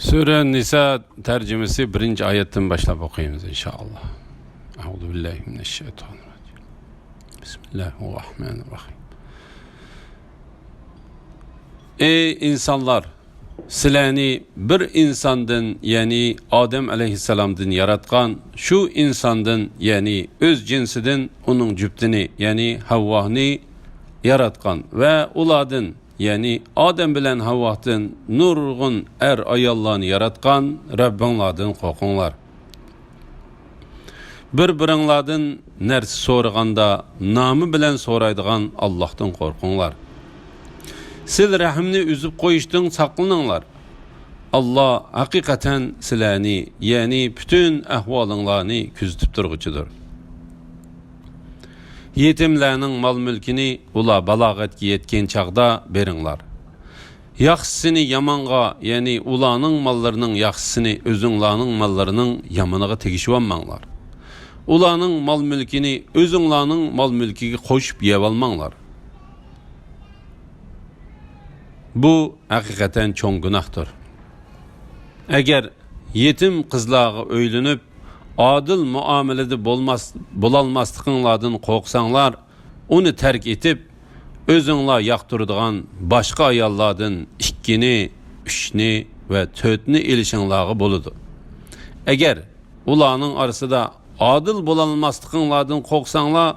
Sure Nisa tercümesi 1. ayetten başlayıp okuyayım inşallah. Euzubillahimineşşeytanirracim. Bismillahirrahmanirrahim. Ey insanlar! Sizlarni bir insondan, ya'ni Odam alayhissalomdan yaratgan, shu insondan, ya'ni o'z jinsidan uning juftini, ya'ni Havvoni yaratgan va ulardan, ya'ni Odam bilan Havvodan nurg'un ayollarni yaratgan Rabbinglardan qo'rqinglar. Bir-biringlardan narsa so'raganda nomi bilan so'raydigan Allohdan qo'rqinglar. Siz rahimni uzib qo'yishdan saqlaninglar. Allah haqiqatan sizlarni, ya'ni bütün ahvolinglarni kuzatib turguchidir. Yetimlarning mol-mulkini ular balog'atga yetgan chaqda beringlar. Yaxshisini yomonga, ya'ni ularning mollarining yaxshisini o'zinglarning mollarining yomoniga tegishib olmanglar. Ularning mol-mulkini o'zinglarning mol-mulkiga qo'shib yeb olmanglar. Bu haqiqatan cho'ng gunohdir. Agar yetim qizlarga o'ylanib, adil muomalada bo'lolmasliginlardan qo'rqsanglar, uni tark etib, o'zinglar yoqtiradigan boshqa ayollardan 2ni, 3ni va 4ni elishinglarga bo'ladi. Agar ularning orasida adil bo'lolmasliginlardan qo'rqsanglar,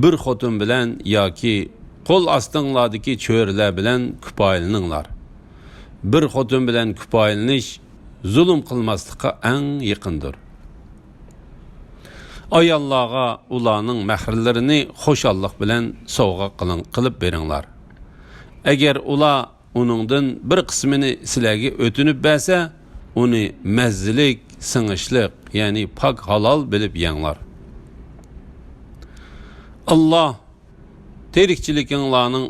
bir xotin bilan yoki qo'l ostinglardagi cho'rlar bilan kifoyalaninglar. Bir xotin bilan kifoyalanish zulm qilmaslikqa eng yaqindir. Ayollarga ularning mahrlarini xo'shallik bilan sovg'a qilib beringlar. Agar ular uningdan bir qismini sizlarga o'tinib bersa, uni mazzilik, singishlik, ya'ni pok halol bilib yenglar. Allah terikchilikinglarning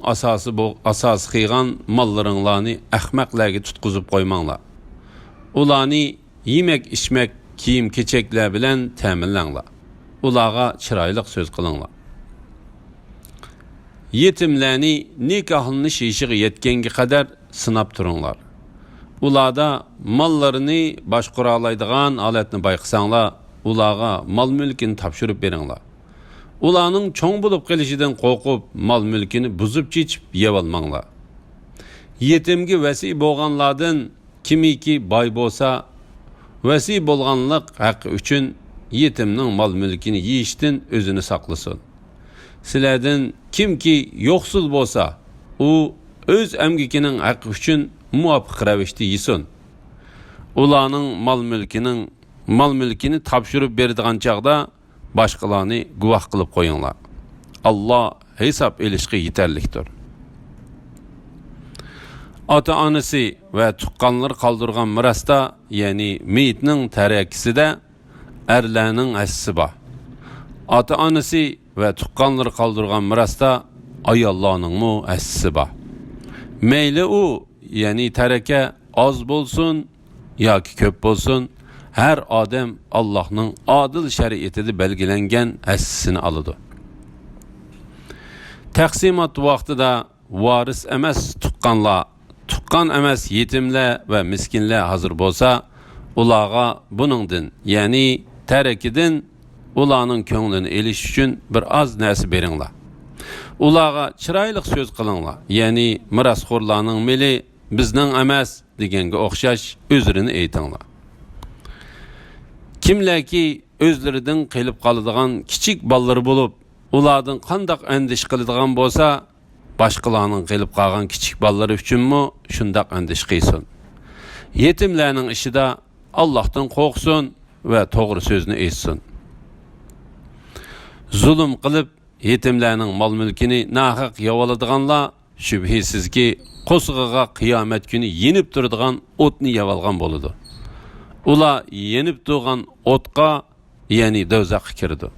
asosi qilgan mollaringlarni ahmoqlarga tutqizib qo'ymanglar. Ularni yemak, ichmak, kiyim-kechaklar bilan ta'minlanglar. Ularga chiroyli so'z qilinglar. Yetimlarni nikohlanish yoshiga yetganga qadar sinab turinglar. Ularda mollarini boshqara oladigan holatni bayqasanglar, ularga mol-mulkini topshirib beringlar. Ularning cho'ng bo'lib qolishidan qo'rqib, mol-mulkini buzib chechib yeb olmanglar. Yetimga vasi bo'lganlardan kimiki boy bo'lsa, vasi bo'lganlik haqqi uchun yetimning mol-mulkini yeyishdan o'zini saqlasin. Sizlardan kimki yo'qsul bo'lsa, u o'z amgikining haqqi uchun muvofiq ravishda yesin. Ularning mol-mulkini topshirib beradigan chaqda boshqalarni guvoh qilib qo'yinglar. Allah hisob elishga yetarlikdir. Ota-onasi va tuqqanlar qoldirgan mirosda, ya'ni meyitning tarakisida erlarning hissasi bor. Ota-onasi va tuqqanlar qoldirgan mirosda ayollarning hissasi bor. Mayli u, ya'ni taraka oz bo'lsin yoki ko'p bo'lsin, her odam Allah'ın adil şeriatida belgilengen hissasini aladi. Taqsimot vaqtida varis emas tuqqanlar, tuqqan emas yetimlar va miskinlar hazır bo'lsa, ularga buningdan, ya'ni tarakidan ularning ko'nglini elish uchun bir oz narsa beringlar. Ularga chiroyli so'z qilinglar, ya'ni mirosxo'rlarning meli bizning emas deganga o'xshash o'zlarini aytinglar. Kimlarki o'zlaridan qilib qoladigan kichik bolalar bo'lib, ulardan qandoq andish qiladigan bo'lsa, boshqalarning qilib qolgan kichik bolalar uchunmi shundoq andish qilsin. Yetimlarning ishida Allohdan qo'rqsin va to'g'ri so'zni aytsin. Zulm qilib yetimlarning mol-mulkini nahaq yo'valadiganlar shubhisizki qo'sg'iga qiyomat kuni yenib turadigan o'tni yo'valgan bo'ladi. Ular yenib turgan o'tqa, ya'ni do'zaxga kirdi.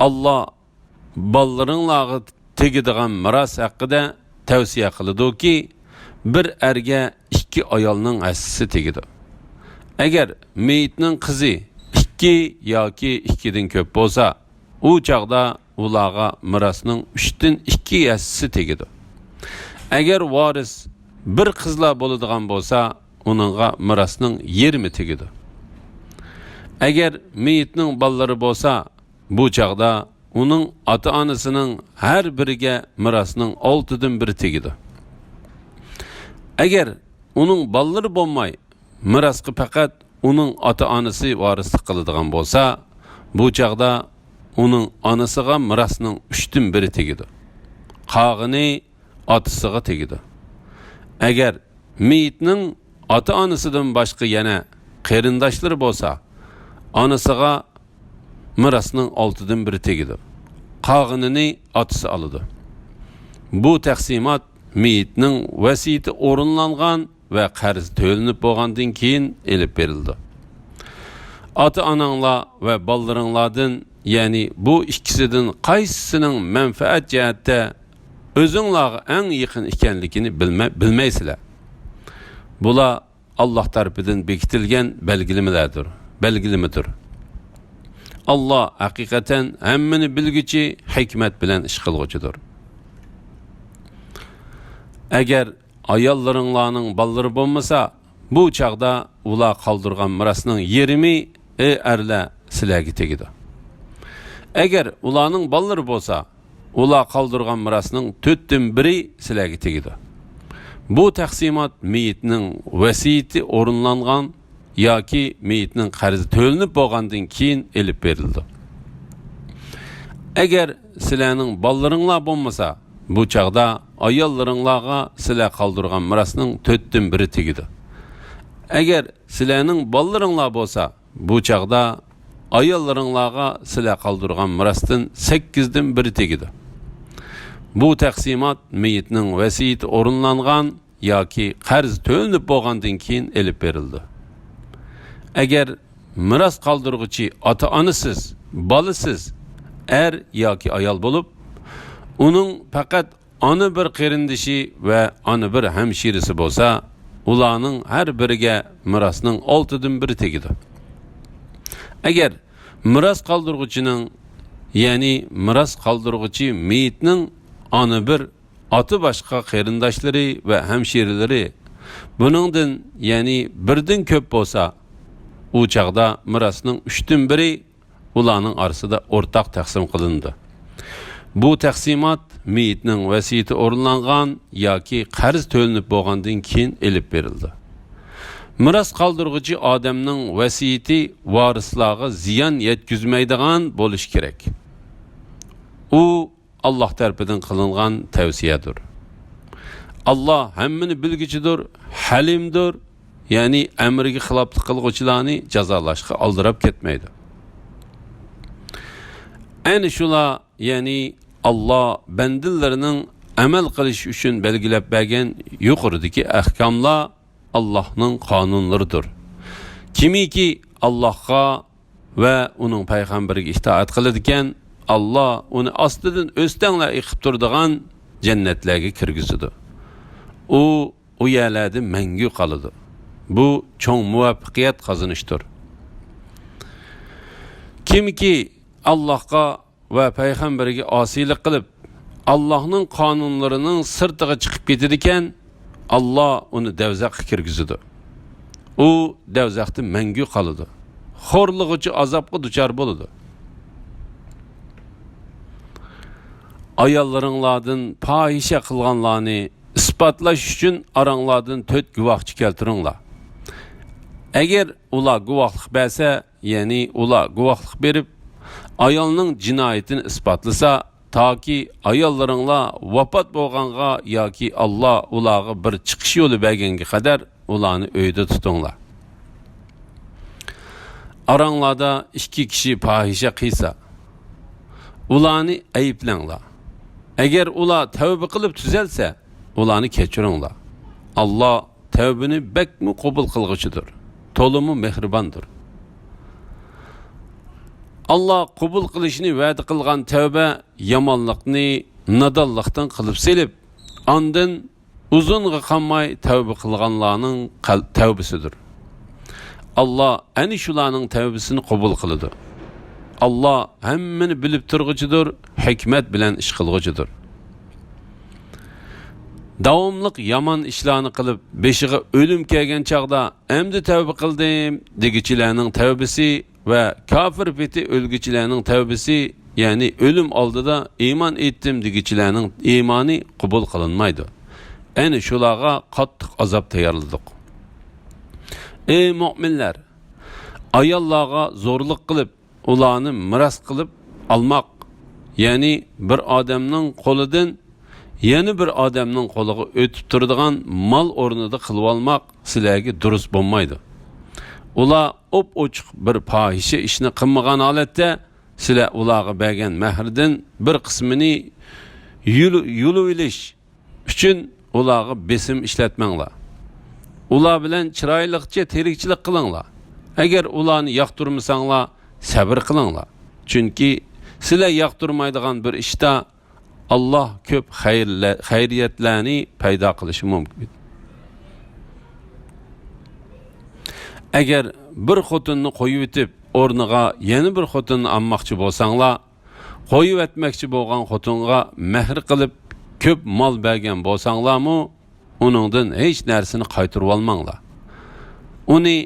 Allah bolaringlarga tegadigan miros haqida tavsiya qiladi-ki, bir erga 2 ayolning hissasi tegadi. Agar meyitning qizi 2 yoki 2dan ko'p bo'lsa, u chaqda ularga mirosning 3dan 2 hissasi tegadi. Agar varis bir qizla bo'ladigan bo'lsa, uningga mirasning 20 tegidi. Agar meyitning balları bo'lsa, bu chaqda uning ota-onasining har biriga mirasning 6dan 1 tegidi. Agar uning balları bo'lmay, mirasga faqat uning ota-onasi varislik qiladigan bo'lsa, bu chaqda uning onasiga mirasning 3dan 1 tegidi. Qog'ini otasiga tegidi. Agar meyitning ota-onasidan boshqa yana qarindoshlari bo'lsa, onasiga mirasning 6dan 1 tegidi. Qog'inini otasi oladi. Bu taqsimot meyitning vasiyati o'rinlangan ve qarz tölenip bo'lgandan keyin elib berildi. Ota-onanglar ve ballaringlardan, yani bu ikkisidan qaysisining manfaat jihatda o'zinglarga eng yaqin ekanligini bilmaysizlar. Bular Allah tarafidan bekitilgan belgilimidir. Allah hakikaten hammani bilguchi, hikmet bilen ish qilguchidir. Agar ayollaringlarning ballari bo'lmasa, bu chaqda ular qoldirgan mirasning 20 erlar sizlarga tegidi. Agar ularning ballari bo'lsa, ular qoldirgan mirasning 4dan 1 sizlarga tegidi. Bu taqsimot meyitning vasiyati o'rinlangan yoki meyitning qarzi to'linib bo'lgandan keyin elib berildi. Agar sizlarning ballaringlar bo'lmasa, bu chaqda ayollaringlarga sizlar qoldirgan mirasning 4dan 1 tegidi. Agar sizlarning ballaringlar bo'lsa, bu chaqda ayollaringlarga sizlar qoldirgan mirasdan 8dan 1 tegidi. Bu taqsimot meyitning vasiyati o'rinlangan yoki qarz to'linib bo'lgandan keyin elib berildi. Agar miras qoldirguchi ota-onasiz, bolasiz, er yoki ayol bo'lib, uning faqat ona bir qarindishi va ona bir hamshirisi bo'lsa, ularning har biriga mirasning 6dan 1 tegidi. Agar miras qoldirguchining, ya'ni miras qoldirguchi meyitning ana bir oti boshqa qarindoshlari va hamshiralari buningdan, ya'ni birdan ko'p bo'lsa, u chaqda mirasning 3dan 1 ularning orasida o'rtaq taqsim qilindi. Bu taqsimot meyitning vasiyati o'rinlangan yoki qarz to'linib bo'lgandan keyin elib berildi. Miras qoldirguchi odamning vasiyati varislarga ziyon yetkazmaydigan bo'lishi kerak. U Allah tarafidan qilingan tavsiyadir. Allah hammani bilguchidir, halimdir, ya'ni amriga xiloflik qilguvchilarni jazolashga aldirab ketmaydi. Ayni shular, ya'ni Allah bandalarining amal qilish uchun belgilab bergan yuqoridagi ahkomlar Allah'ның qonunlaridir. Kimiki Allah'a ve onun paygamberiga itoat qiladigan, Allah onu astidan o'stanglar iqib turadigan jannatlarga kirgizadi. O yerlarda mangu qoladi. Bu cho'ng muvaffaqiyat qozonishdir. Kimki Allah'a ve paygamberiga osiylik qilib, Allah'ның qonunlarining sirtiga chiqib ketadigan, Allah onu devzaqqa kirgizadi. O devzaqda mangu qoladi. Xo'rlig'ichi azobga duchor bo'ladi. Ayollaringlardan fahisha qilganlarni isbotlash uchun aranglardan 4 guvohchi keltiringlar. Agar ular guvohlik bersa, ya'ni ular guvohlik berib, ayolning jinoyatini isbotlasa, toki ayollaringlar vafot bo'lganga yoki Allah ularga bir chiqish yo'li berganga qadar ularni uyda tutinglar. Aranglarda 2 kishi fahisha qilsa, ularni ayblanglar. Agar ular tavba qilib tuzalsa, ularni kechiringlar. Allah tavbani bakmi qabul qilguchidir, to'limi mehribondir. Allah qabul qilishni va'da qilgan tavba yomonlikni nadonlikdan qilib selib, ondan uzunga qolmay tavba qilganlarning tavbasidir. Allah ani shularning tavbasini qabul qiladi. Allah hammani bilib turguchidir, hikmat bilan ish qilguchidir. davomliq yomon ishlarni qilib, beshiga o'lim kelgan chaqda endi tavba qildim degichilarning tavbasi va kofir peti o'lgichilarning tavbasi, ya'ni o'lim oldida iymon etdim degichilarning iymoni qabul qilinmaydi. Ana shularga qattiq azob tayyorladik. Ey mu'minlar, ayollarga zo'rlik qilib, ularni miras qilib almoq, ya'ni bir odamning qo'lidan yana bir odamning qo'liga o'tib turadigan mol o'rnida qilib olmoq sizlarga durust bo'lmaydi. Ular ochiq bir fohisha ishni qilmagan holatda sizlar ularga bergan mahrdan bir qismini yulib olish uchun ularga besim ishlatmanglar. Ular bilan chiroyliqcha tirikchilik qilinglar. Agar ularni yoqtirmasanglar, sabr qilinglar. Chunki sizlar yoqtirmaydigan bir ishda Allah ko'p xayriyatlarni paydo qilishi mumkin. Agar bir xotinni qo'yib etib, o'rniga yana bir xotinni olmoqchi bo'lsanglar, qo'yib etmoqchi bo'lgan xotinga mehr qilib ko'p mol bergan bo'lsanglarmi, uningdan hech narsani qaytarib olmanglar. Uni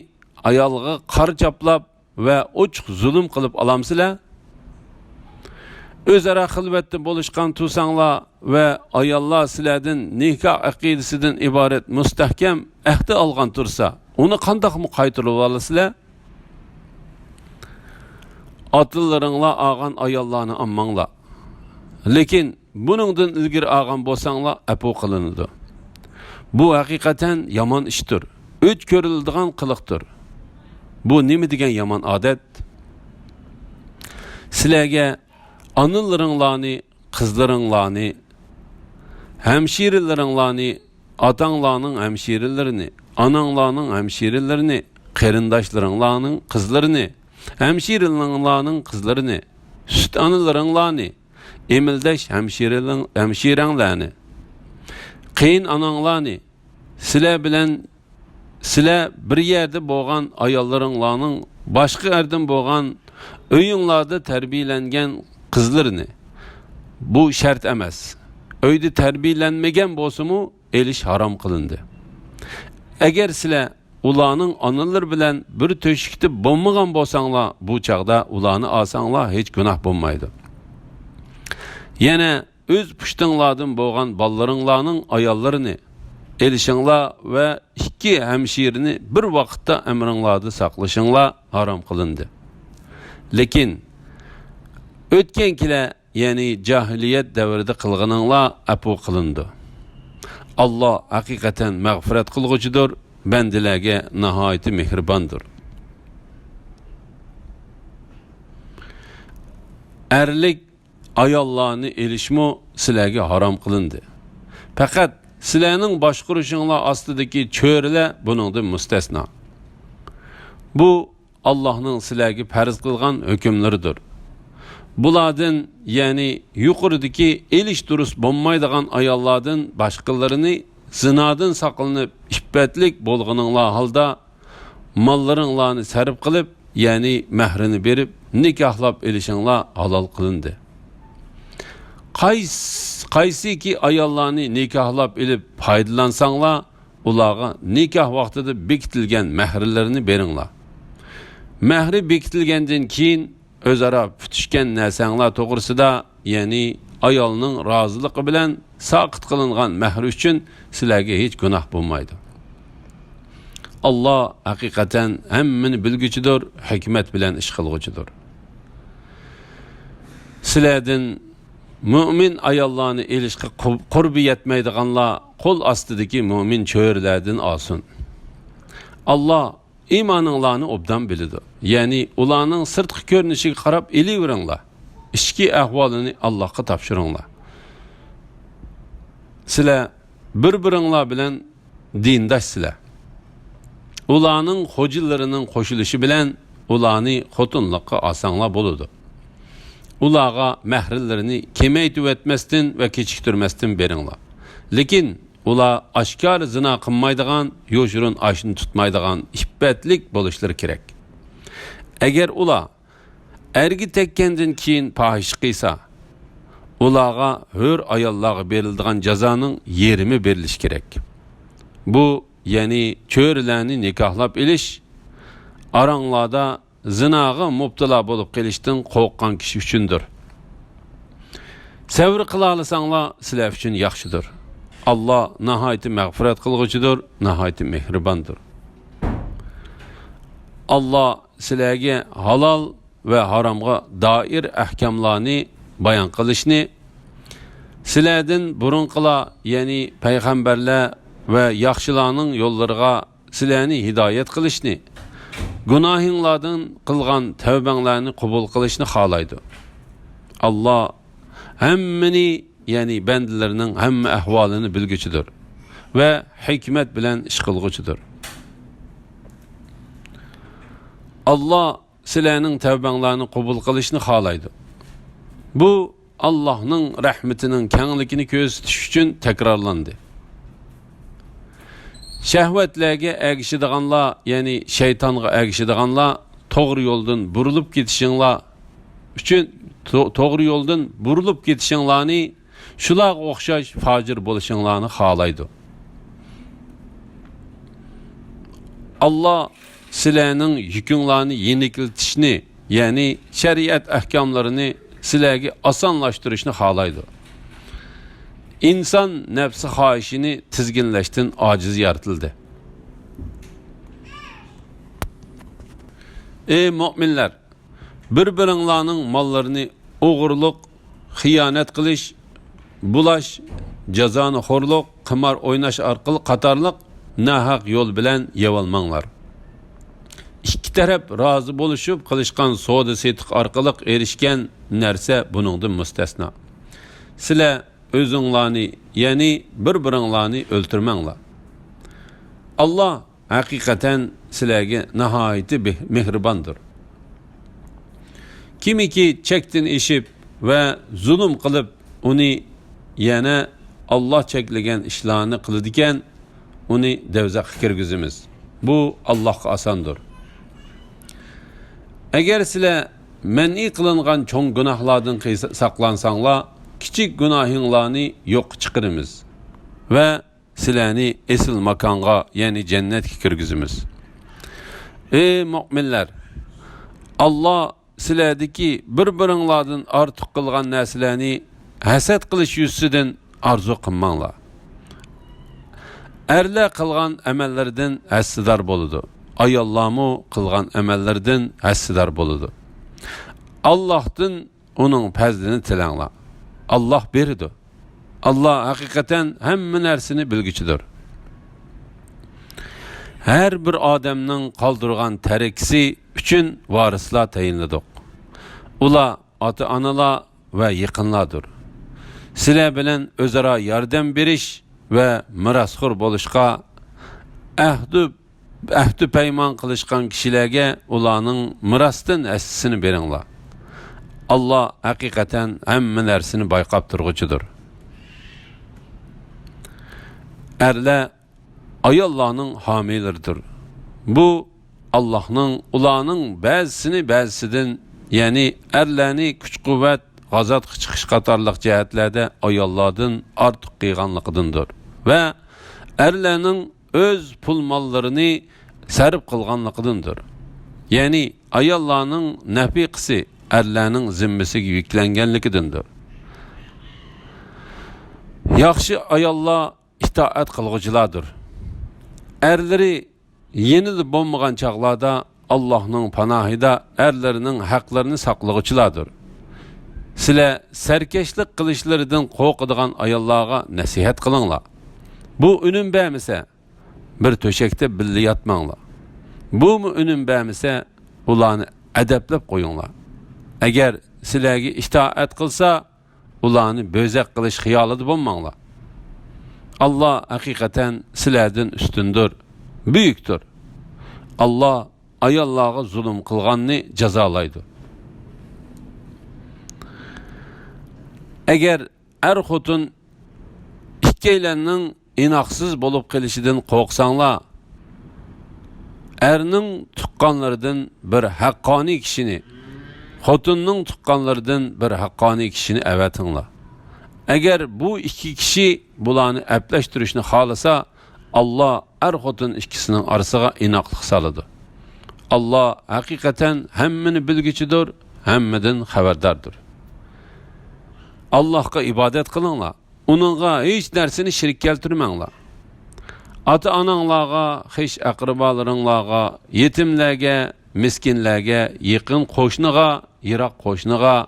ayolga qar chaplab va ochiq zulm qilib olamsizlar. O'zaro xilvatda bo'lishgan tursanglar va ayollar sizlardan nikoh aqidasidan iborat mustahkam ahd olgan tursa, uni qandoqmi qaytarib olasizlar? Otillaringlar olgan ayollarni ammanglar. Lekin buningdan ilgari olgan bo'lsanglar, afu qilinadi. Bu haqiqatan yomon ishdir. O'ch ko'riladigan qiliqdir. Bu nima degan yomon odat? Sizlarga anılaringlarni, qizlaringlarni, hemşireleringlarni, atanglarning hemşirelerini, ananglarning hemşirelerini, qarindoshlarning qizlarini, hemşireleringlarning qizlarini, süt anılaringlarni, emildash hemşiranglarni, qiyin ananglarni, sizlar bir yerde bo'lgan ayollaringlarning boshqa yerdan bo'lgan uyinglarda tarbiyalangan qizlarini, bu shart emas. Uyda tarbiyalanmagan bo'lsa-mu, elish harom qilindi. Agar sizlar ularning onalar bilan bir to'shikda bo'lmagan bo'lsanglar, bu chaqda ularni olsanglar hech gunoh bo'lmaydi. Yana o'z pushtinglardan bo'lgan bolaringlarning ayollarini elishinglar va ikki hemşirini bir vaqtda emringlarda saqlashinglar harom qilindi. Lekin o'tgankilar, ya'ni jahiliyat davrida qilganinglar afu qilindi. Allah haqiqatan mag'firat qilg'uchidir, bandalarga nihoyat mehribondir. Erlik ayollarni elishmo sizlarga harom qilindi. Faqat sizlarning boshqarishinglar ostidagi cho'rilar buningdan mustasno. Bu Allah'ның sizlarga farz qilgan hukmlaridir. Bulardan, ya'ni yuqoridagi elish durust bo'lmaydigan ayollardan boshqalarini zinodan saqlanib, iffetlik bo'lganinglar holda mollaringlarni sarf qilib, ya'ni mahrini berib, nikohlab elishinglar halol qilindi. Qaysiki ayollarni nikohlab elib foydalansanglar, ularga nikoh vaqtida bekitilgan mahrlarini beringlar. Mahri bekitilgandan keyin o'zaro putishgan narsanglar to'g'risida, ya'ni ayolning roziligi bilan saqit qilingan mahr uchun sizlarga hech gunoh bo'lmaydi. Allah haqiqatan hammani bilguchidir, hikmat bilan ish qilguchidir. Sizlardan mu'min ayollarni elishga qurbi yetmaydiganlar qo'l ostidagi mu'min cho'rlardan olsin. Allah imaninglarni obdan biladi. Ya'ni ularning sirtqi ko'rinishiga qarab eliveringlar. Ichki ahvolini Allohga topshiringlar. Sizlar bir-biringlar bilan dindoshsizlar. Ularning xo'jilarining qo'shilishi bilan ularni xotinlikqa olsanglar bo'ladi. Ularga mahrlarini kemaytib etmasdan va kechiktirmasdan beringlar. Lekin ular oshkor zina qilmaydigan, yo'shirin oshni tutmaydigan iffetlik bo'lishları kerak. Agar ular ergi tekkandan keyin fahish qilsa, ulağa hür ayollarga berildigan jazoning yerimi berilish kerak. Bu yani çörelerni nikahlap ilish, aranglarda zinaga mubtala bolup kelishdan qo'rqqan kishi uchundir. Sabr qila olsanglar sizlar uchun yaxshidir. Allah nihoyat mag'firat qilg'uchidir, nihoyat mehribondir. Allah sizlarga halol va haromga doir ahkamlarni bayon qilishni, sizlardan burunqilar, ya'ni payg'ambarlar va yaxshilarning yo'llariga sizlarni hidoyat qilishni, gunohinglardan qilgan tavbanglarni qabul qilishni xohlaydi. Allah hammani, ya'ni bandalarning hamma ahvolini bilguchidir va hikmat bilan ish qilguchidir. Allah sizlarning tavbanglarni qabul qilishni xohlaydi. Bu Allohning rahmatining kengligini ko'rsatish uchun takrorlandi. Shahvatlarga ergishadiganlar, ya'ni shaytonga ergishadiganlar to'g'ri yo'ldan burilib ketishinglar uchun to'g'ri yo'ldan burilib ketishinglarni, shularga o'xshash fojir bo'lishinglarni xohlaydi. Allah sizlarning yukinglarni yengiltishni, ya'ni shariat ahkomlarini sizlarga osonlashtirishni xohlaydi. İnsan nefsi xohishini tizginlashdan ojiz yaratildi. Ey mu'minlar, bir-biringlarning mollarini o'g'irlik, xiyonat qilish, bulash, jazoni xo'rlik, qimor o'ynash orqali qatorliq nahaq yo'l bilan yevolmanglar. İki taraf rozi bo'lishib qilishgan savdo setiq orqali erishgan narsa buningdan mustasno. Sizlar o'zinglarni, ya'ni bir-biringlarni o'ltirmanglar. Allah haqiqatan sizlarga nihoyat mehribondir. Kimiki chekdan eshib va zulm qilib, uni yana Allah cheklagan ishlarni qiladigan, uni dovzaxga kirgizamiz. Bu Allohga osondir. Agar sizlar man'i qilingan cho'ng gunohlardan saqlansanglar, kichik gunohinglarni yo'q chiqaramiz va sizlarni asl makonga, ya'ni jannatga kirgizamiz. Ey mu'minlar, Allah sizlardagi bir-biringlardan ortiq qilgan narsalarni hasad qilish yuzidan arzu qilmanglar. Erlar qilgan amallardan hassador bo'ladi. Ayollarmu qilgan amallardan hassador bo'ladi. Allohdan uning fazlini tilanglar. Allah berdi. Allah hakikaten hamma narsani bilguchidir. Her bir odamning qoldirgan tarakisi uchun varislar tayinladik. Ular ota-onalar va yaqinlardir. Sizlar bilan o'zaro yordam berish va mirosxo'r bo'lishga ahdi paymon qilishgan kishilarga ularning mirosdan assisini beringlar. Allah hakikaten hamma narsani bayqab turg'uchidir. Erlar ayollarning homilaridir. Bu Allohning ularning ba'zisidan, ya'ni erlarni kuch-quvvat, g'azot chiqish qatorliq jihatlarda ayollardan ortiq qilganligidandir va erlarning o'z pul mollarini sarf qilganligidandir. Ya'ni ayollarning nafiqasi erlarning zimmasiga yuklanganligidandir. Yaxshi ayollar itoat qilg'uchilardir. Erleri yenilib bo'lmagan chaqlarda Allohning panohida erlarining haqlarini saqlag'uchilardir. Sizlar sarkashlik qilishlaridan qo'rqadigan ayollarga nasihat qilinglar. Bu unum bermasa, bir to'shakda birga yotmanglar. Bu unum bermasa, ularni adablab qo'yinglar. Agar sizlarga itoat qilsa, ularni bo'zaq qilish xiyolida bo'lmanglar. Allah hakikaten sizlardan üstündür, büyüktür. Allah ayollarga zulüm qilganni jazolaydi. Agar er-xotin ikkilarning inoqsiz bo'lib qolishidan qo'rqsanglar, erning tuqqanlaridan bir haqqoniy kishini, xotinning tuqqanlaridan bir haqqoniy kishini avatinglar. Eğer bu iki kişi bularını epleştirişini halasa, Allah er-xotin ikisinin arasına inaklık saladı. Allah hakikaten hemmini bilgiçidir, hemmeden haberdardır. Allah'a ibadet kılınla, onunla hiç dersini şirik keltirmengla. Ata-ananlarga, hiç akrabalarınlarga, yetimlerge, miskinlerge, yakın koşnuğa, yirak koşnuğa,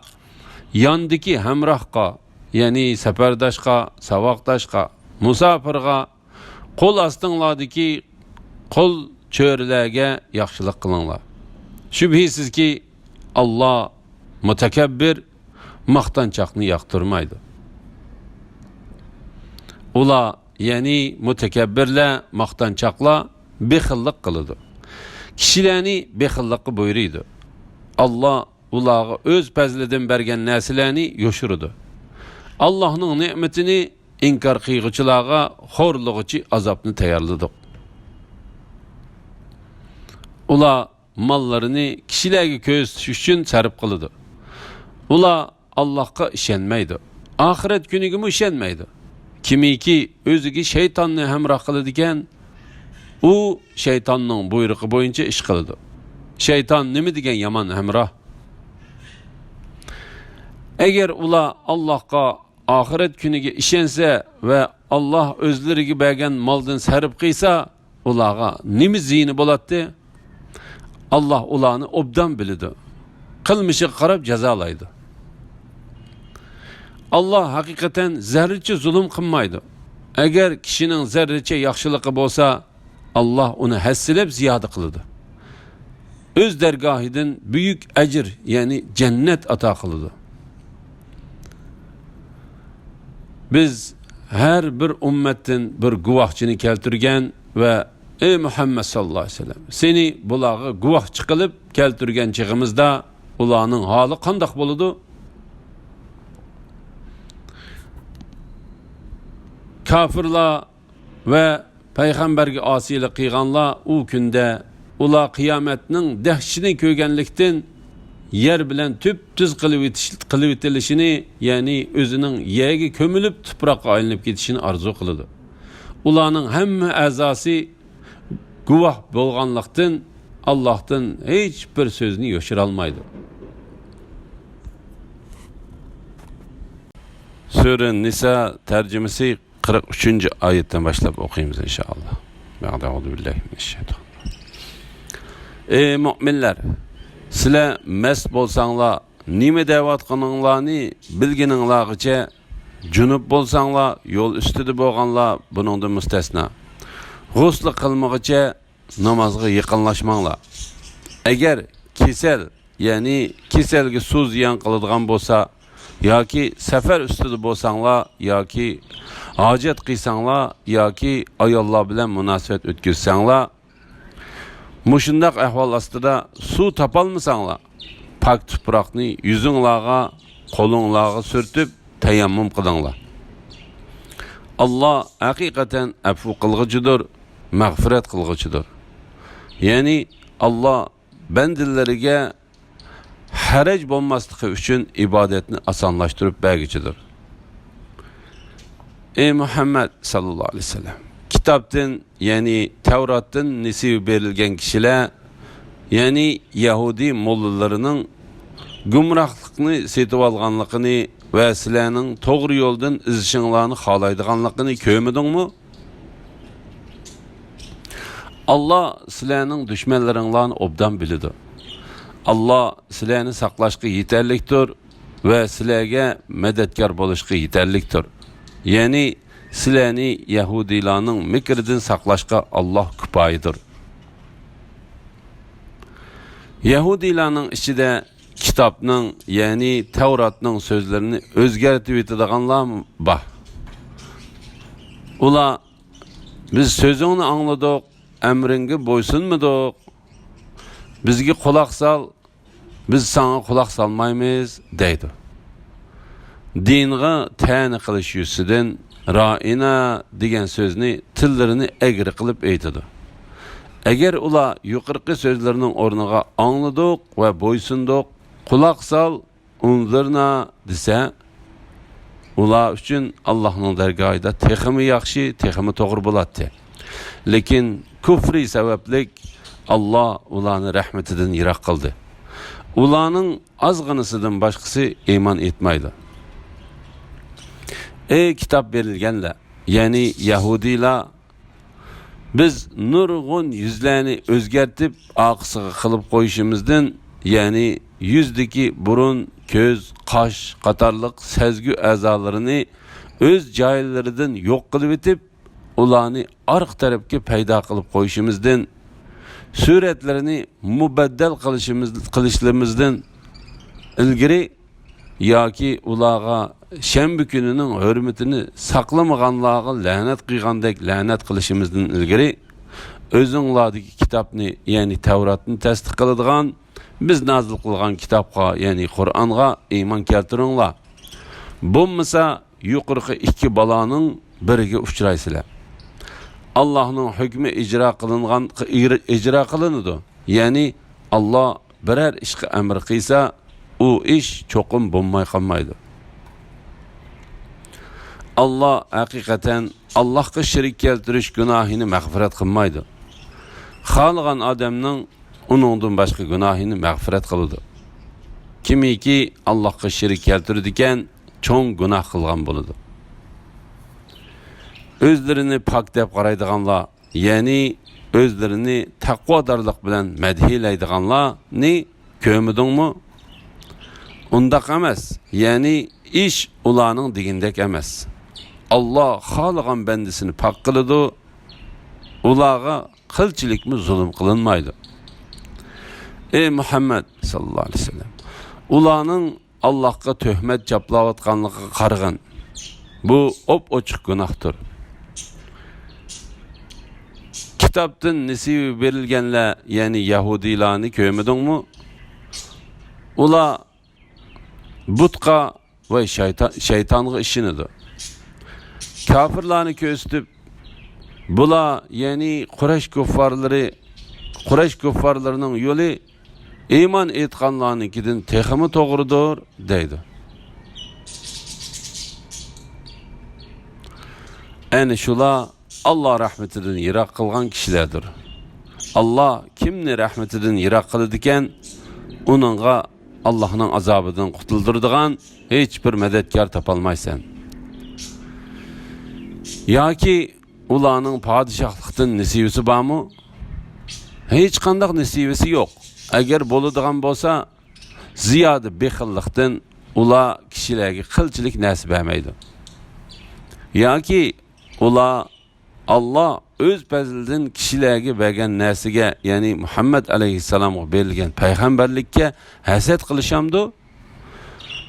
yandaki hemrahqa, yani seferdaşqa, savaqdaşqa, musafirga, kol astınlardaki kol çörelerge yaxşılık kılınlar. Şübhisiz ki Allah mütekebbir, maqtançaqni yaqtırmaydı. Ula yani mütekebbirle, maqtançaqla bexillik kılıdı. Kişilerini bexillikki buyuruydu. Allah ulağı öz pezlidin bergen nesilerini yoşurudu. Allah'ın nimetini inkar kıyıcılağa horluğucu azapını tayarladı. Ula mallarını kişilerge köz düşüşün sarıp kılıdı. Ula Allah'a işenmeydi. Ahiret günüge mi işenmeydi? Kimi ki özüge şeytanını hemrah kılıdıken, o şeytanın buyruğu boyunca iş kılıdı. Şeytan nimi degen yaman hemrah? Eğer ula Allah'a ahiret günüge işense ve Allah özlerigi bergen maldan sarıp kıysa, ulağa nimi zihni bolattı? Allah ulağını obdan bilidi. Kılmışı qarab cezalaydı. Allah hakikaten zerriçe zulüm kılmaydı. Eğer kişinin zerriçe yaxşılığı bolsa, Allah onu hessilep ziyade kılıdı. Öz dergahidin büyük ecir, yani cennet ata kılıdı. Biz her bir ümmetin bir guvahçını keltirgen ve ey Muhammed sallallahu aleyhi ve sellem, seni bulağı guvah çıkılıp keltirgen çığımızda ulağının halı kandak boludu? Kafirla ve peygamberge asiyle kıyganla o günde ula kıyametinin dehşini kögenlikten yer bilen tüp tüz kılıp itilişini, yani özünün yeği kömülüp tüprak ayınıp gidişini arzu kılıdı. Ulanın hemme azası guvah bolganlıktan Allah'tan hiçbir sözünü yoşur almaydı. Sure Nisa tercümesi 43. ayetten başlayıp okuyayım inşallah. Euzubillahimineşşeytanirracim. Ey müminler, sizler mest bolsanglar, nime devatqanыңlarni bilgininglargacha, junup bolsanglar, yol üstüde bolganlar buningdan müstesna. G'usl qilmoqcha namozga yaqinlashmanglar. Agar kesel, yani keselga so'z ziyon qiladigan bo'lsa, yoki safar ustida bo'lsanglar, yoki hojat qilsanglar, yoki ayollar bilan munosabat o'tkazsanglar, mushundaq ahvol ostida suv topolmasanglar, pak tuproqni yuzinglarga, qo'linglarga surtib tayammum qilinglar. Allah hakikaten afu qilg'uchidir, mağfiret kılgıcıdır. Yani Allah bendilleriga haraj bolmaslığı üçün ibadetini asanlaştırıp bergicidir. Ey Muhammed sallallahu aleyhi ve sellem, kitaptan, yani Tevrat'tan nesibi verilgen kişiler, yani Yahudi mollalarının gumrahlıkını setip alganlıkını ve sizlerinin doğru yoldan izişinlerini halaydıganlıkını köymedin mi? Allah sizlerinin düşmanlarınlarını obdan bilidi. Allah sizlerini saqlaşqı yeterliktir ve sizlerge medetkar bolışqı yeterliktir. Yani sizlerini Yahudilarının mikridin saqlaşqa Allah küpayidir. Yahudilarının içinde kitapның, yani Tevratның sözlerini özgertip etadiganlar mı? Bah. Ula biz sözünü anladık, emringe boysunmadık. Bizge kulak sal, biz sana kulak salmaymiz deydi. Dinge tani qilish yusidan ra'ina degan so'zni tillerini egri qilib aytadi. Agar ular yuqorqi so'zlarning o'rniga angladik va bo'ysundik, quloq sol, unzirna desa, ular uchun Allohning dargohida texmi yaxshi, texmi to'g'ri bo'ladi. Lekin kufri sabablik Allah ularni rahmetidan yiroq qildi. Ularning ozg'inasidan boshqasi iymon etmaydi. Ey kitob berilganlar, ya'ni Yahudiylar, biz nurg'un yuzlarni o'zgartib, oqisiga qilib qo'yishimizdan, ya'ni yuzdagi burun, ko'z, qosh qatorliq sezgi a'zolarini o'z joylaridan yo'q qilib etib, ularni orqa tarafga paydo qilib qo'yishimizdan, suratlarini mubaddal qilishimizdan ilgari yoki ularga shanba kunining hurmatini saqlamaganlarga la'nat qilgandek la'nat qilishimizdan ilgari o'zinglardagi kitobni, ya'ni Tavratni tasdiq qiladigan, biz nozil qilgan kitobga, ya'ni Qur'onga iymon keltiringlar. Bo'lmasa yuqorqi ikki baloning biriga uchraysizlar. Allohning hukmi ijro qilinadi. Ya'ni Alloh biror ishga amr qilsa, u ish cho'qim bo'lmay qolmaydi. Allah haqiqatan Allohga shirik keltirish gunohini mag'firat qilmaydi. Xohlagan odamning uningdan boshqa gunohini mag'firat qiladi. Kimiki Allohga shirik keltirdi ekan, cho'ng gunoh qilgan bo'ladi. O'zlarini pok deb qaraydiganlar, ya'ni o'zlarini taqvodorlik bilan madhiylaydiganlarni ko'midingmi? Undaq emas. Ya'ni ish ularning degindek emas. Allah xohlagan bandisini pok qiladi, ularga qilchilikmi zulm qilinmaydi. Ey Muhammad sallallohu alayhi vasallam, ularning Allohga tuhmat chaplayotganligiga qarag'in. Bu op-ochiq gunohdir. Kitobdan nasibi berilganlar, ya'ni Yahudiylarni ko'midingmi? Ular butqa va shaytonga ishinidir. Kafirlarni ko'rsatib, bular, ya'ni Quraysh kuffarlarining yo'li iymon etganlarnikidan texmi to'g'ridir deydi. Ana shular Allah rahmetidan yiroq qilgan kishilardir. Allah kimni rahmetidan yiroq qiladi ekan, uningga Allohning azobidan qutuldiradigan hech bir madadkor topolmaysan. Yoki ularning podshohlikdan nasibasi bormi? Hech qanday nasibasi yo'q. Agar bo'ladigan bo'lsa, ziyoda bexillikdan ular kishilarga qilchilik nasib etmaydi. Yoki ular Allah o'z fazlidan kishilarga bergan narsaga, ya'ni Muhammad alayhissalomga berilgan payg'ambarlikka hasad qilishamdi.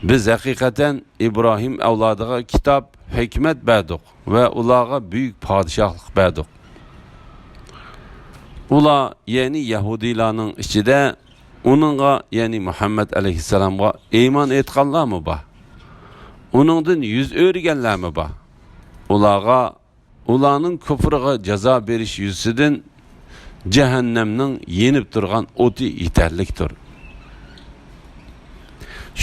Biz haqiqatan Ibrohim avlodiga kitob, hikmat berdik va ularga buyuk podshohlik berdik. Ular, ya'ni Yahudiylarning ichida uningga, ya'ni Muhammad alayhissalomga iymon etganlarmi bor? Uningdan yuz o'rganlarmi bor? Ularning kufriga jazo berish yuzidan jahannamning yenib turgan o'ti yetarlikdir.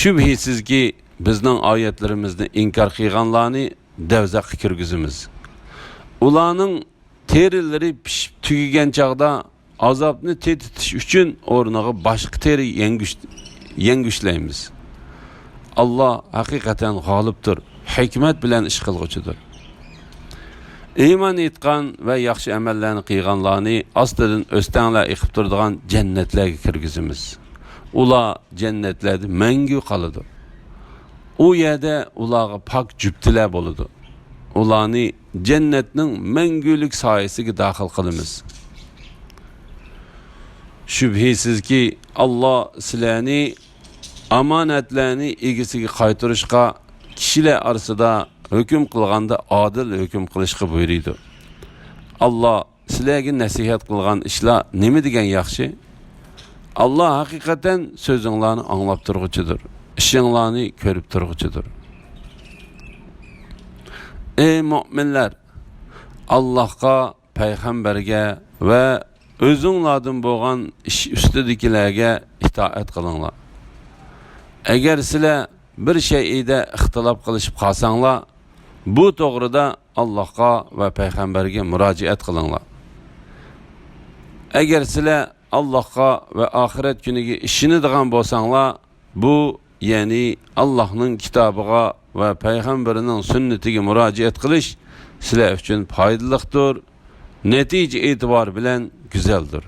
Shubhisizki bizning oyatlarimizni inkor qilganlarni davzaqqa kirgizimiz. Ularning terilari pishib tugigan chaqda azobni tetitish uchun o'rniga boshqa teri yangushlaymiz. Allah haqiqatan g'olibdir, hikmat bilan ish qilg'uchidir. Iymon etgan va yaxshi amallarni qilganlarni ostidan o'stanglar eqib turadigan jannatlarga kirgizimiz. Ular jannatlarda mangu qoladi. U yerda ularga pok juftilar bo'ladi. Ularni jannatning mangulik soyasiga daxil qilamiz. Shubhisizki Allah sizlarni omonatlarni egasiga qaytarishga, kishilar orasida hukm qilganda adil hukm qilishga buyurdi. Allah sizlarga nasihat qilgan ishlar nima degan yaxshi? Allah haqiqatan so'zinglarni anglab turg'uchidir, ishinglarni ko'rib turg'uchidir. Ey mu'minlar, Allohga, payg'ambarga va o'zinglardan bo'lgan ish ustidagilarga itoat qilinglar. Agar sizlar bir şeyde ixtilof qilishib qolsanglar, bu to'g'rida Allohga va payg'ambarga murojaat qilinglar. Agar sizlar Allohga va oxirat kuniga ishonadigan bo'lsanglar, bu ya'ni Allohning kitobiga va payg'ambarining sunnatiga murojaat qilish sizlar uchun foydalidir, natija e'tibor bilan go'zaldir.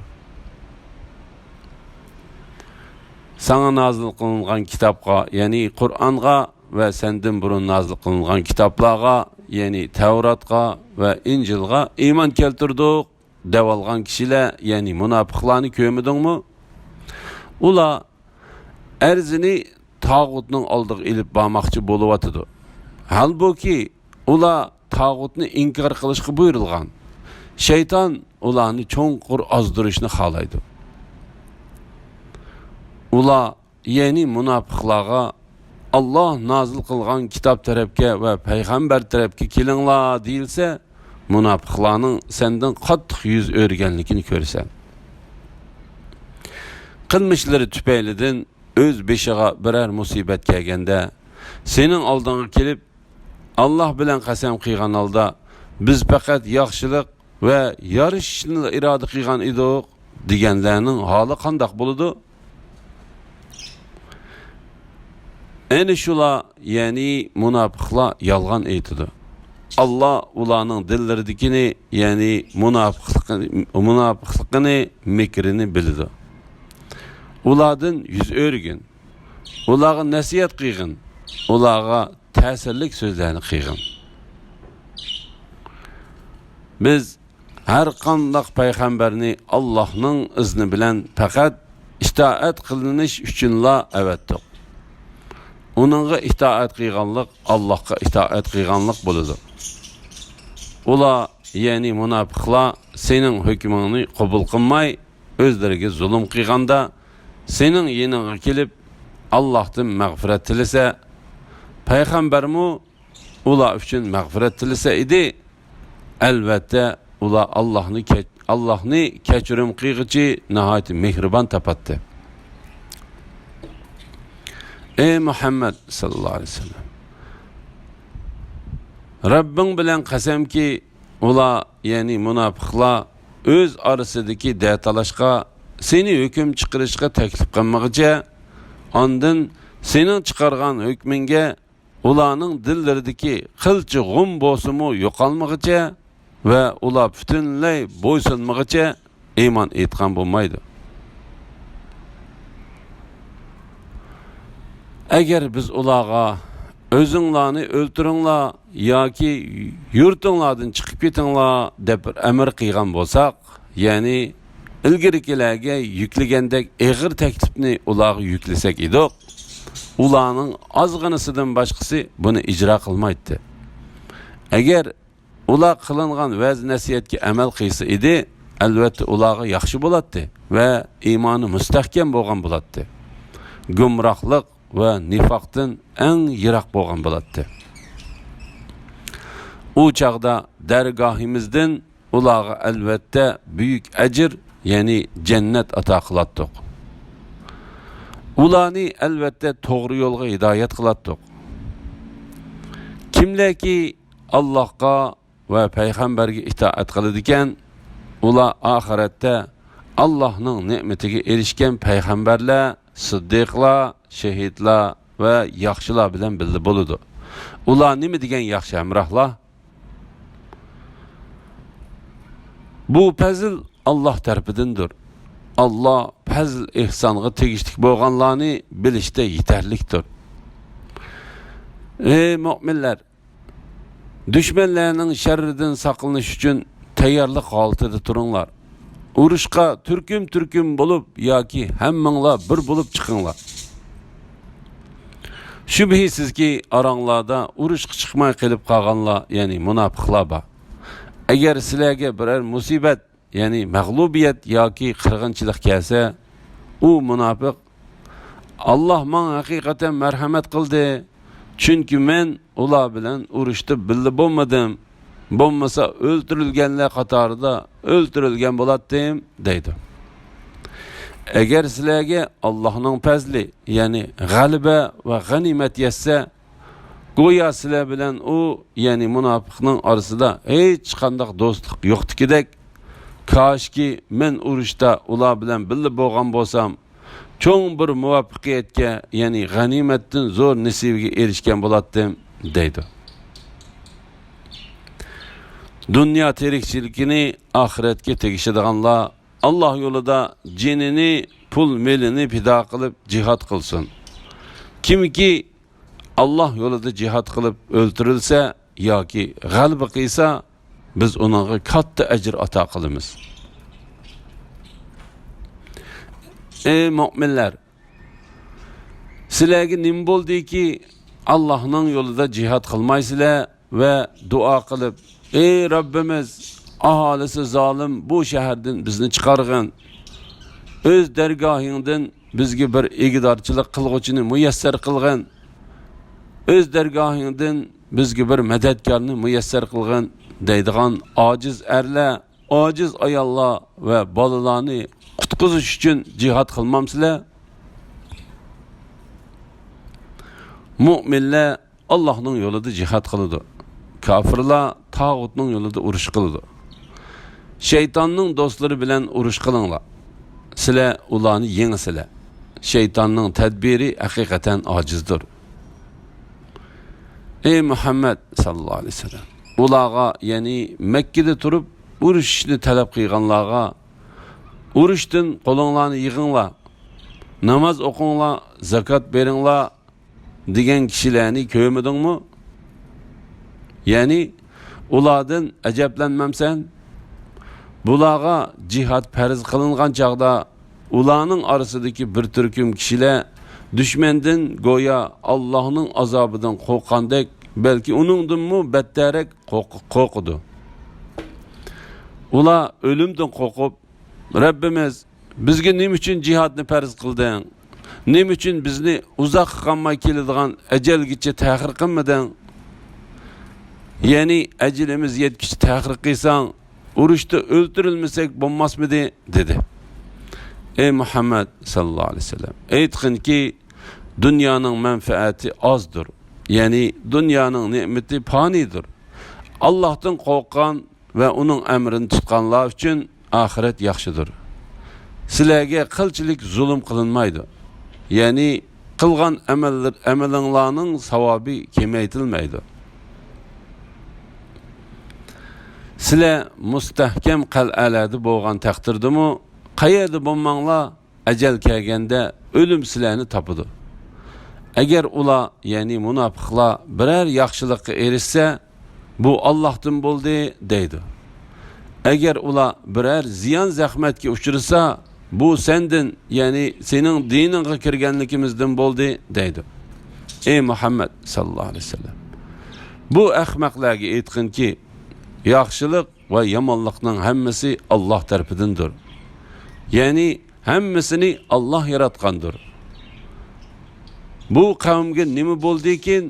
Sana nazil qilingan kitobga, ya'ni Qur'onga va sendan burun nazil qilingan kitoblarga, ya'ni Tavratga va Injilga iymon keltirdik deb olgan kishilar, ya'ni munofiqlarni ko'midingmi? Ular arzini tağutning oldiga ilib bormoqchi bo'lyotdi. Halbuki ular tağutni inkor qilishga buyurilgan. Shayton ularni cho'nqur ozdirishni xohlaydi. Ular ya'ni munofiqlarga Allah nazil qilgan kitob tarafga va payg'ambar tarafga kelinglar deyilsa, munofiqlarning sendan qattiq yuz o'rganligini ko'rsan. Qilmishlari tufaylidan o'z beshiga biror musibat kelganda, sening oldingga kelib, Allah bilan qasam qilgan holda, biz faqat yaxshilik va yarashishni iroda qilgan edik deganlarning holi qanday bo'ladi? Eni şular, yani munafiqlar yalgan aytidi. Allah ularning dillaridikini, yani munafiqligini, mekrini bildi. Ulardan yüz o'rgin. Ularga nasihat qilgin. Ularga ta'sirlik so'zlarni qilgin. Biz har qanday payg'ambarni Allohning izni bilan faqat itoat qilinish uchunla avatdik. Onunğa itaat qilganlik Allohga itaat qilganlik bo'ladi. Ular, ya'ni munofiqlar sening hukmingni qabul qilmay, o'zlariga zulm qilganda, sening yeniga kelib Allohdan mag'firat tilasa, payg'ambarmu ular uchun mag'firat tilasa edi, albatta ular Allohni kechirim qilg'ichi nihoyat mehribon topadi. Ey Muhammed sallallahu aleyhi ve sellem, Rabbing bilan qasamki, ular, ya'ni munofiqlar o'z orasidagi datalashqa, seni hukm chiqarishga taklif qilmoqchi, ondan sening chiqargan hukminga ularning dillaridagi qilchi g'um bo'lsa-mu yo'qolmoqchi va ular butunlay bo'ysunmoqchi iymon etgan bo'lmaydi. Agar biz ularga özünglarni o'ltiringlar yoki yurtinglardan chiqib ketinglar deb amr qilgan bo'lsak, ya'ni ilgarikilarga yuklagandek og'ir taklifni ularga yuklasak edik, ularning ozg'inisidan boshqasi buni ijro qilmaydi. Agar ular qilingan va'z nasihatga amal qilsa edi, albatta ularga yaxshi bo'ladi va iymoni mustahkam bo'lgan bo'ladi. Gumrohlik va nifoqdan eng yiroq bo'lgan bo'ladi. U chaqda dargohimizdan ularga albatta buyuk ajr, ya'ni jannat ato qilatdik. Ularni albatta to'g'ri yo'lga hidoyat qilatdik. Kimlarki Allohga va payg'ambarga itoat qiladi ekan, ular oxiratda Allohning ne'matiga erishgan payg'ambarlar, siddiqlar, shahidlar va yaxshilar bilan birga bo'ladi. Ular nima degan yaxshi hamrohlar? Bu fazl Allah tarafidandir. Allah fazl ihsonga tegishli bo'lganlarni bilishda yetarlikdir. Ey mu'minlar, düşmanlarning sharridan saqlanish uchun tayyorlik holatida turinglar. Urushqa turkum bo'lib yoki hammanglar bir bo'lib chiqinglar. Shubhisizki aranglarda urushqa chiqmay qilib qolganlar, ya'ni munofiqlar bor. Agar sizlarga biror musibat, ya'ni mag'lubiyat yoki qirg'inchilik kelsa, u munofiq Alloh menga haqiqatan marhamat qildi, chunki men ular bilan urushda birga bo'lmadim, bo'lmasa o'ldirilganlar qatorida o'ldirilgan bo'lardim deydi. Agar sizlarga Allohning fazli, ya'ni g'alaba va g'animat yetsa, go'yo sizlar bilan u, ya'ni munofiqning orasida hech qanday do'stlik yo'qdikidek, koshki men urushda ular bilan birga bo'lgan bo'lsam, cho'ng bir muvaffaqiyatga, ya'ni g'animatdan zo'r nasibiga erishgan bo'lardim, deydi. Dünya tirikchiligini oxiratga tegishadiganlar Allah yo'lida jinini, pul melini fido qilib jihad qilsin. Kimki Allah yo'lida jihad qilib o'ldirilsa yoki g'alaba qilsa, biz unaga katta ajr ato qilamiz. Ey mu'minlar, sizlarga nim bo'ldiki, Allohning yo'lida jihad qilmaysizlar va duo qilib, ey Rabbimiz, aholisi zolim bu shahardan bizni chiqargin. O'z dargohingdan bizga bir egidorchilik qilg'uchini muyassar qilgin. O'z dargohingdan bizga bir madadkorni muyassar qilgin deydigan ojiz erlar, ojiz ayollar va bolalarni qutqizish uchun jihad qilmamsizlar? Mu'minlar Allohning yo'lida jihad qiladi. Kafirlar tağutning yo'lida urush qiladi. Şeytanning do'stlari bilan urush qilinglar. Sizlar ularni yengisizlar. Şeytanning tadbiri haqiqatan ojizdir. Ey Muhammad sallallohu alayhi vasallam, ularga, ya'ni Mekkada turib urushni talab qilganlarga, urushdan qo'linglarni yig'inglar, namoz o'qinglar, zakot beringlar degan kishilarni ko'rmadingmi? Ya'ni ulardan ajablanmamsan? Bularga jihad farz qilingan chaqda ularning orasidagi bir turkum kishilar düşmandan go'yo Allohning azobidan qo'rqqandek, balki uningdanmi battarroq qo'rqidi. Ular o'limdan qo'rqib, Rabbimiz, bizga nima uchun jihadni farz qilding? Nima uchun bizni uzoq qolmay keladigan ajalgacha ta'xir qilmading? Ya'ni ajalimiz yetkicha ta'xir qilsang, urushda o'ldirilmasak bo'lmasmidi, dedi. Ey Muhammad sallallohu alayhi vasallam, aytqinki, dunyoning manfaati ozdir. Ya'ni dunyoning ne'mati fanidir. Allohdan qo'rqqan va uning amrini tutganlar uchun oxirat yaxshidir. Sizlarga qilchilik zulm qilinmaydi. Ya'ni qilgan amalinglarning savobi kamaytirilmaydi. Sizlar mustahkam qal'alarda bo'lgan taqdirdimi, qayerda bo'lmanglar, ajal kelganda o'lim sizlarni topadi. Agar ular, ya'ni munofiqlar biror yaxshilikka erishsa, bu Allohdan bo'ldi, deydi. Agar ular biror ziyon zahmatga uchrasa, bu sendan, ya'ni sening diningga kirganligimizdan bo'ldi, deydi. Ey Muhammad sallallohu alayhi vasallam, bu ahmoqlarga aytqinki, yaxshilik va yomonlikning hammasi Alloh tarafidandir. Ya'ni hammasini Alloh yaratgandir. Bu qavmga nima bo'ldi ekan?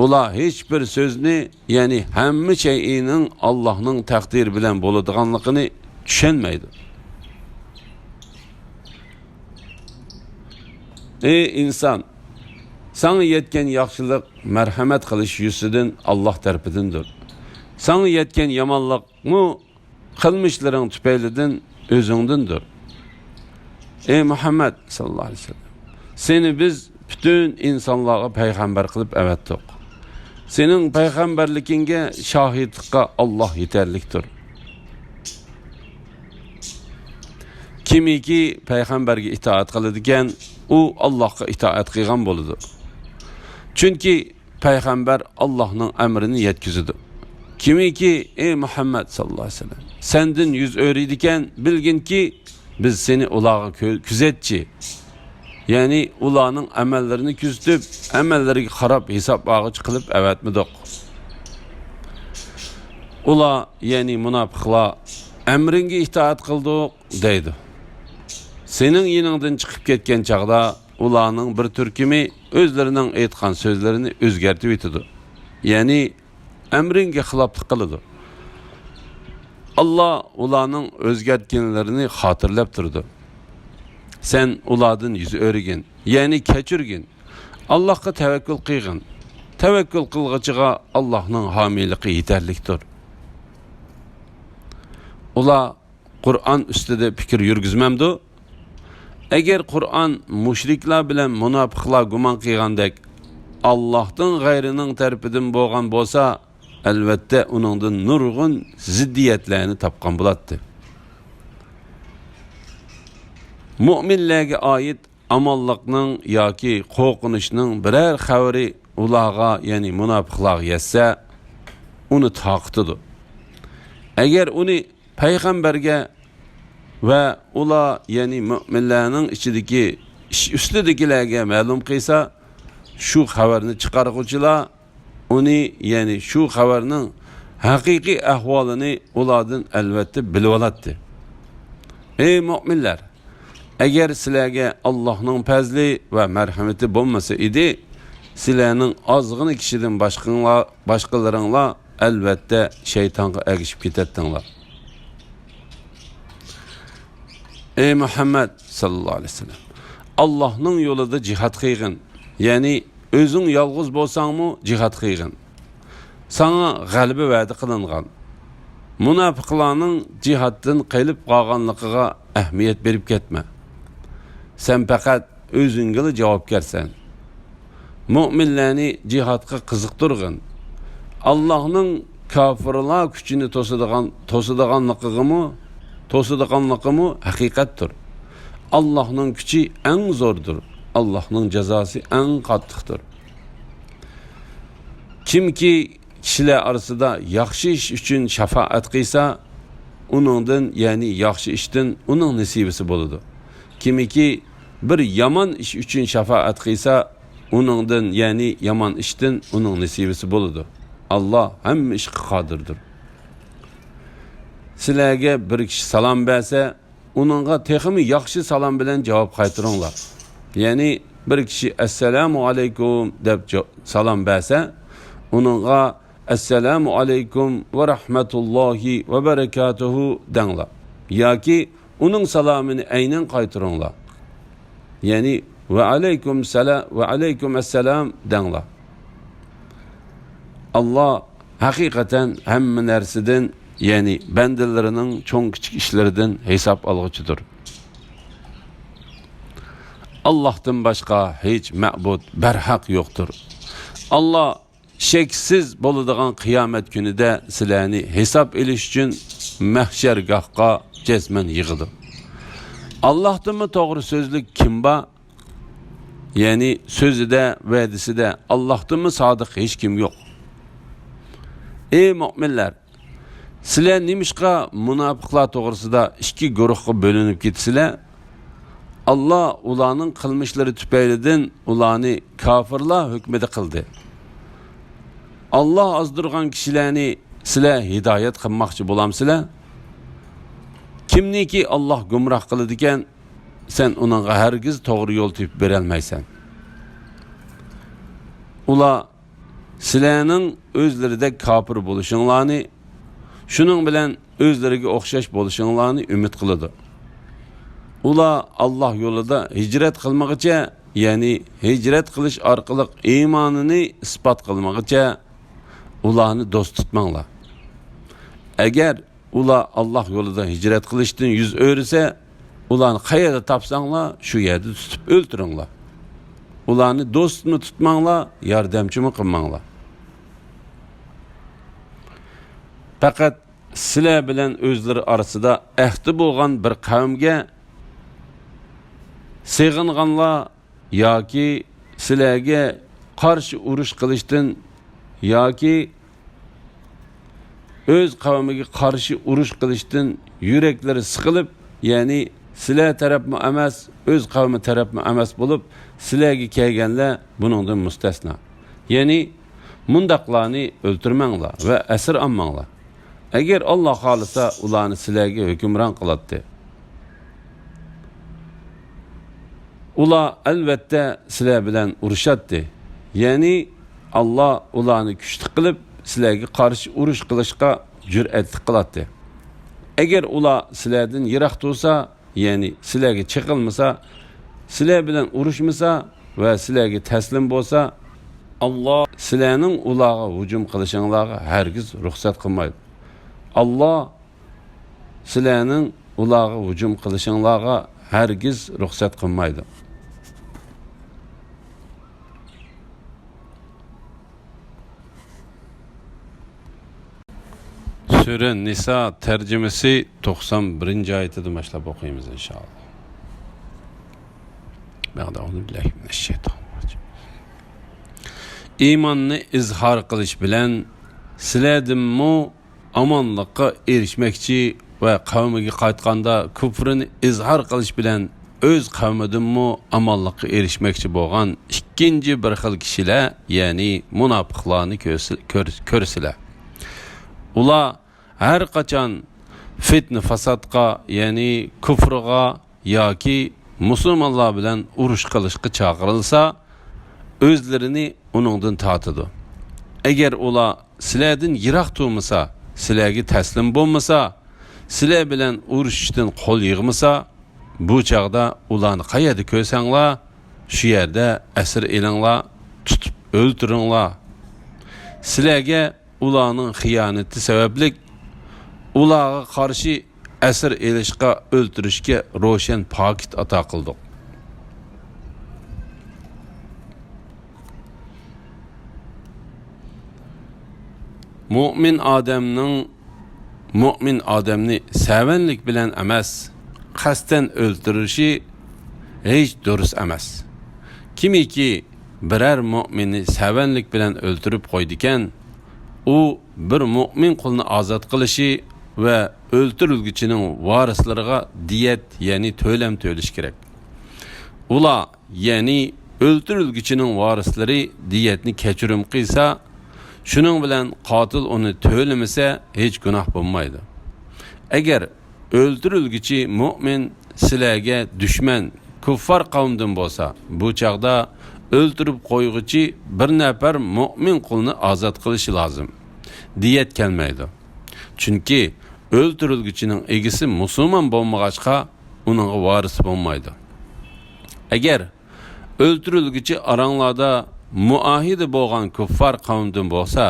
Ular hech bir so'zni, ya'ni hamma shayning Allohning taqdiri bilan bo'ladiganligini tushunmaydi. Ey inson, sana yetgan yaxshilik marhamat qilish yuzidan Alloh tarafidandir. Sana yetgan yomonlikmi qilmishlaring tufaylidan o'zingdandir. Ey Muhammad sallallohu alayhi vasallam, seni biz bütün insonlarga payg'ambar qilib avatdik. Sening payg'ambarligingga shohidlikqa Alloh yetarlikdir. Kimiki payg'ambarga itoat qiladigan, u Allohga itoat qilgan bo'ladi. Chunki payg'ambar Allohning amrini yetkazadi. Kimiki ey Muhammad sallallohu alayhi vasallam, senden yüz o'riydigan, bilginki biz seni ularga kuzatchi, ya'ni ularning amallarini kuzatib, amallariga qarab hisob og'ich qilib avatmidik. Ular, ya'ni munofiqlar, amringa itoat qildik, deydi. Sening yiningdan chiqib ketgan chaqda ularning bir turkumi o'zlarining aytgan so'zlarini o'zgartib etdi. Ya'ni amringa xiloflik qiladi. Allah ularning o'zgartganlarini xotirlab turdi. sen ulardan yüz o'rigin, ya'ni kechirgin. Allohga tavakkul qilgin. Tavakkul qilg'ichiga Allohning homiyligi yetarlikdir. Ular Qur'on ustida fikr yurgizmamdi. Agar Qur'on mushriklar bilan munofiqlar gumon qilgandek Allohdan g'ayrining tarafidan bo'lgan bo'lsa, albatta uningdan nurg'un ziddiyatlarni topgan bo'ladi. Mu'minlarga oid amonliqning yoki qo'rqinishning biror xabari ularga, ya'ni munofiqlarga yetsa, uni taqtidir. Agar uni payg'ambarga va ular, ya'ni mu'minlarning ichidagi ustidagilarga ma'lum qilsa, shu xabarni chiqaruvchilar uni, ya'ni shu xabarning haqiqiy ahvolini ulardan albatta bilib oladi. Ey mu'minlar, agar sizlarga Allohning fazli va marhamati bo'lmasa edi, sizlarning ozg'ini kishidan boshqalaringlar albatta shaytonga ergishib ketadinglar. Ey Muhammad sallallohu alayhi vasallam, Allohning yo'lida jihad qilgin. Ya'ni o'zing yolg'iz bo'lsangmi jihad qilgin. Sana g'alaba va'da qilingan. Munofiqlarning jihaddan qilib qolganligiga ahamiyat berib ketma. Sen faqat o'zingga javobgarsan. Mu'minlarni jihadga qiziqtirgin. Allohning kofirlar kuchini to'sadiganligimi haqiqatdir. Allohning kuchi eng zo'rdir. Allohning jazosi eng qattiqdir. Kimki kishilar orasida yaxshi ish uchun shafaat qilsa, uningdan, ya'ni yaxshi ishdan uning nasibasi bo'ladi. Kimki bir yomon ish uchun shafaat qilsa, uningdan, ya'ni yomon ishdan uning nasibasi bo'ladi. Alloh hamma ishga qodirdir. Sizlarga bir kishi salom bersa, uningga texmi yaxshi salom bilan javob qaytaringlar. Ya'ni bir kishi assalomu alaykum deb salom bersa, uningga assalomu alaykum va rahmatullohi va barakatuhu denglar. Yoki uning salomini aynan qaytaringlar. Ya'ni va alaykum salam va alaykum assalam denglar. Allah haqiqatan hamma narsadan, ya'ni bandalarining cho'ng kichik ishlaridan hisob olg'uchidir. Allohdan boshqa hech ma'bud barhaq yo'qdir. Allah sheksiz bo'ladigan qiyomat kunida sizlarni hisob elish uchun mahshargohga jazman yig'idi. Allohdan to'g'ri so'zlik kim bor? Ya'ni so'zida, va'dasida Allohdan sodiq hech kim yo'q. Ey mu'minlar, sizlar nimishqa munofiqlar to'g'risida ikki guruhga bo'linib ketsizlar? Allah ularning qilmishlari tufaylidan ularni kofirlar hukmida qildi. Allah azdirgan kishilarni sizlar hidoyat qilmoqchi bo'lamsizlar? Kimniki Allah gumroh qiladi ekan, sen uningga hargiz to'g'ri yo'l topib bera olmaysan. Ular sizlarning o'zlarida kofir bo'lishinglarni, shuning bilan o'zlariga o'xshash bo'lishinglarni umid qiladi. Ular Allah yo'lida hijrat qilmoqcha, ya'ni hijrat qilish orqali iymonini isbot qilmoqcha ularni do'st tutmanglar. Agar ular Allah yo'lida hijrat qilishdan yuz o'risa, ularni qayerda topsanglar, shu yerda tutib o'ltiringlar. Ularni do'stmi tutmanglar, yordamchimi qilmanglar. Faqat sizlar bilan o'zlari orasida ahdi bo'lgan bir qavmga sig'inganlar yoki sizlarga qarshi urush qilishdan yoki o'z qavmiga qarshi urush qilishdan yuraklari siqilib, ya'ni sizlar tarafmi emas, o'z qavmi tarafmi emas bo'lib, sizlarga kelganlar buningdan mustasno. Ya'ni mundaqlarni o'ltirmanglar va asir olmanglar. Agar Alloh xolisa ularni sizlarga hukmron qiladi. Ular albatta sizlar bilan urushadi. Ya'ni Allah ularni kuchli qilib sizlarga qarshi urush qilishga jur'atli qiladi. Agar ular sizlardan yiroq tursa, ya'ni sizlarga chiqilmasa, sizlar bilan urushmasa va sizlarga taslim bo'lsa, Alloh sizlarning ularga hujum qilishinglarga hargiz ruxsat qilmaydi. Alloh sizlarning ularga hujum qilishinglarga hargiz ruxsat qilmaydi. Sura Nisa tercümesi 91. ayetini başlap okuyayımız inşallah. Bismillahirrahmanirrahim. İmanını izhar qilish bilan sizlardanmi amonlikqa erishmoqchi va qavmiga qaytganda kufrini izhar qilish bilan o'z qavmidanmi amonlikqa erishmoqchi bo'lgan ikkinchi bir xil kishilar, ya'ni munofiqlarni ko'rsizlar. Ular her qachon fitne fasodga, ya'ni kufrga yoki musulmonlar bilan urush qilishga chaqirilsa, o'zlarini uningdan tortadi. Agar ular sizlardan yiroq turmasa, sizlarga taslim bo'lmasa, sizlar bilan urushishdan qo'l yig'masa, bu chaqda ularni qayerda ko'rsanglar, shu yerda asir elinglar, tutib o'ldiringlar. Sizlarga ularning xiyonati sababli ularga qarshi asir elishga, o'ldirishga ro'shan pakit ato qildik. Mu'min odamni savanlik bilan emas, qasddan o'ldirishi hech durust emas. Kimiki biror mu'minni savanlik bilan o'ldirib qo'ydigan, u bir mu'min qulni ozod qilishi va o'ldirilguchining varislariga diyet, ya'ni to'lam to'lish kerak. Ular, ya'ni o'ldirilguchining varislari diyetni kechirim qilsa, shuning bilan qotil uni to'lamasa hech gunoh bo'lmaydi. Agar o'ldirilguchi mu'min sizlarga dushman, kuffar qavmdan bo'lsa, bu chaqda o'ldirib qo'yg'uchi bir nafar mu'min qulni ozod qilishi lozim. Diyet kelmaydi. Chunki o'ldirilguchining egisi musulmon bo'lmag'achqa uning varisi bo'lmaydi. Agar o'ldirilguchi aranglarda muahidi bo'lgan kuffar qavmdan bo'lsa,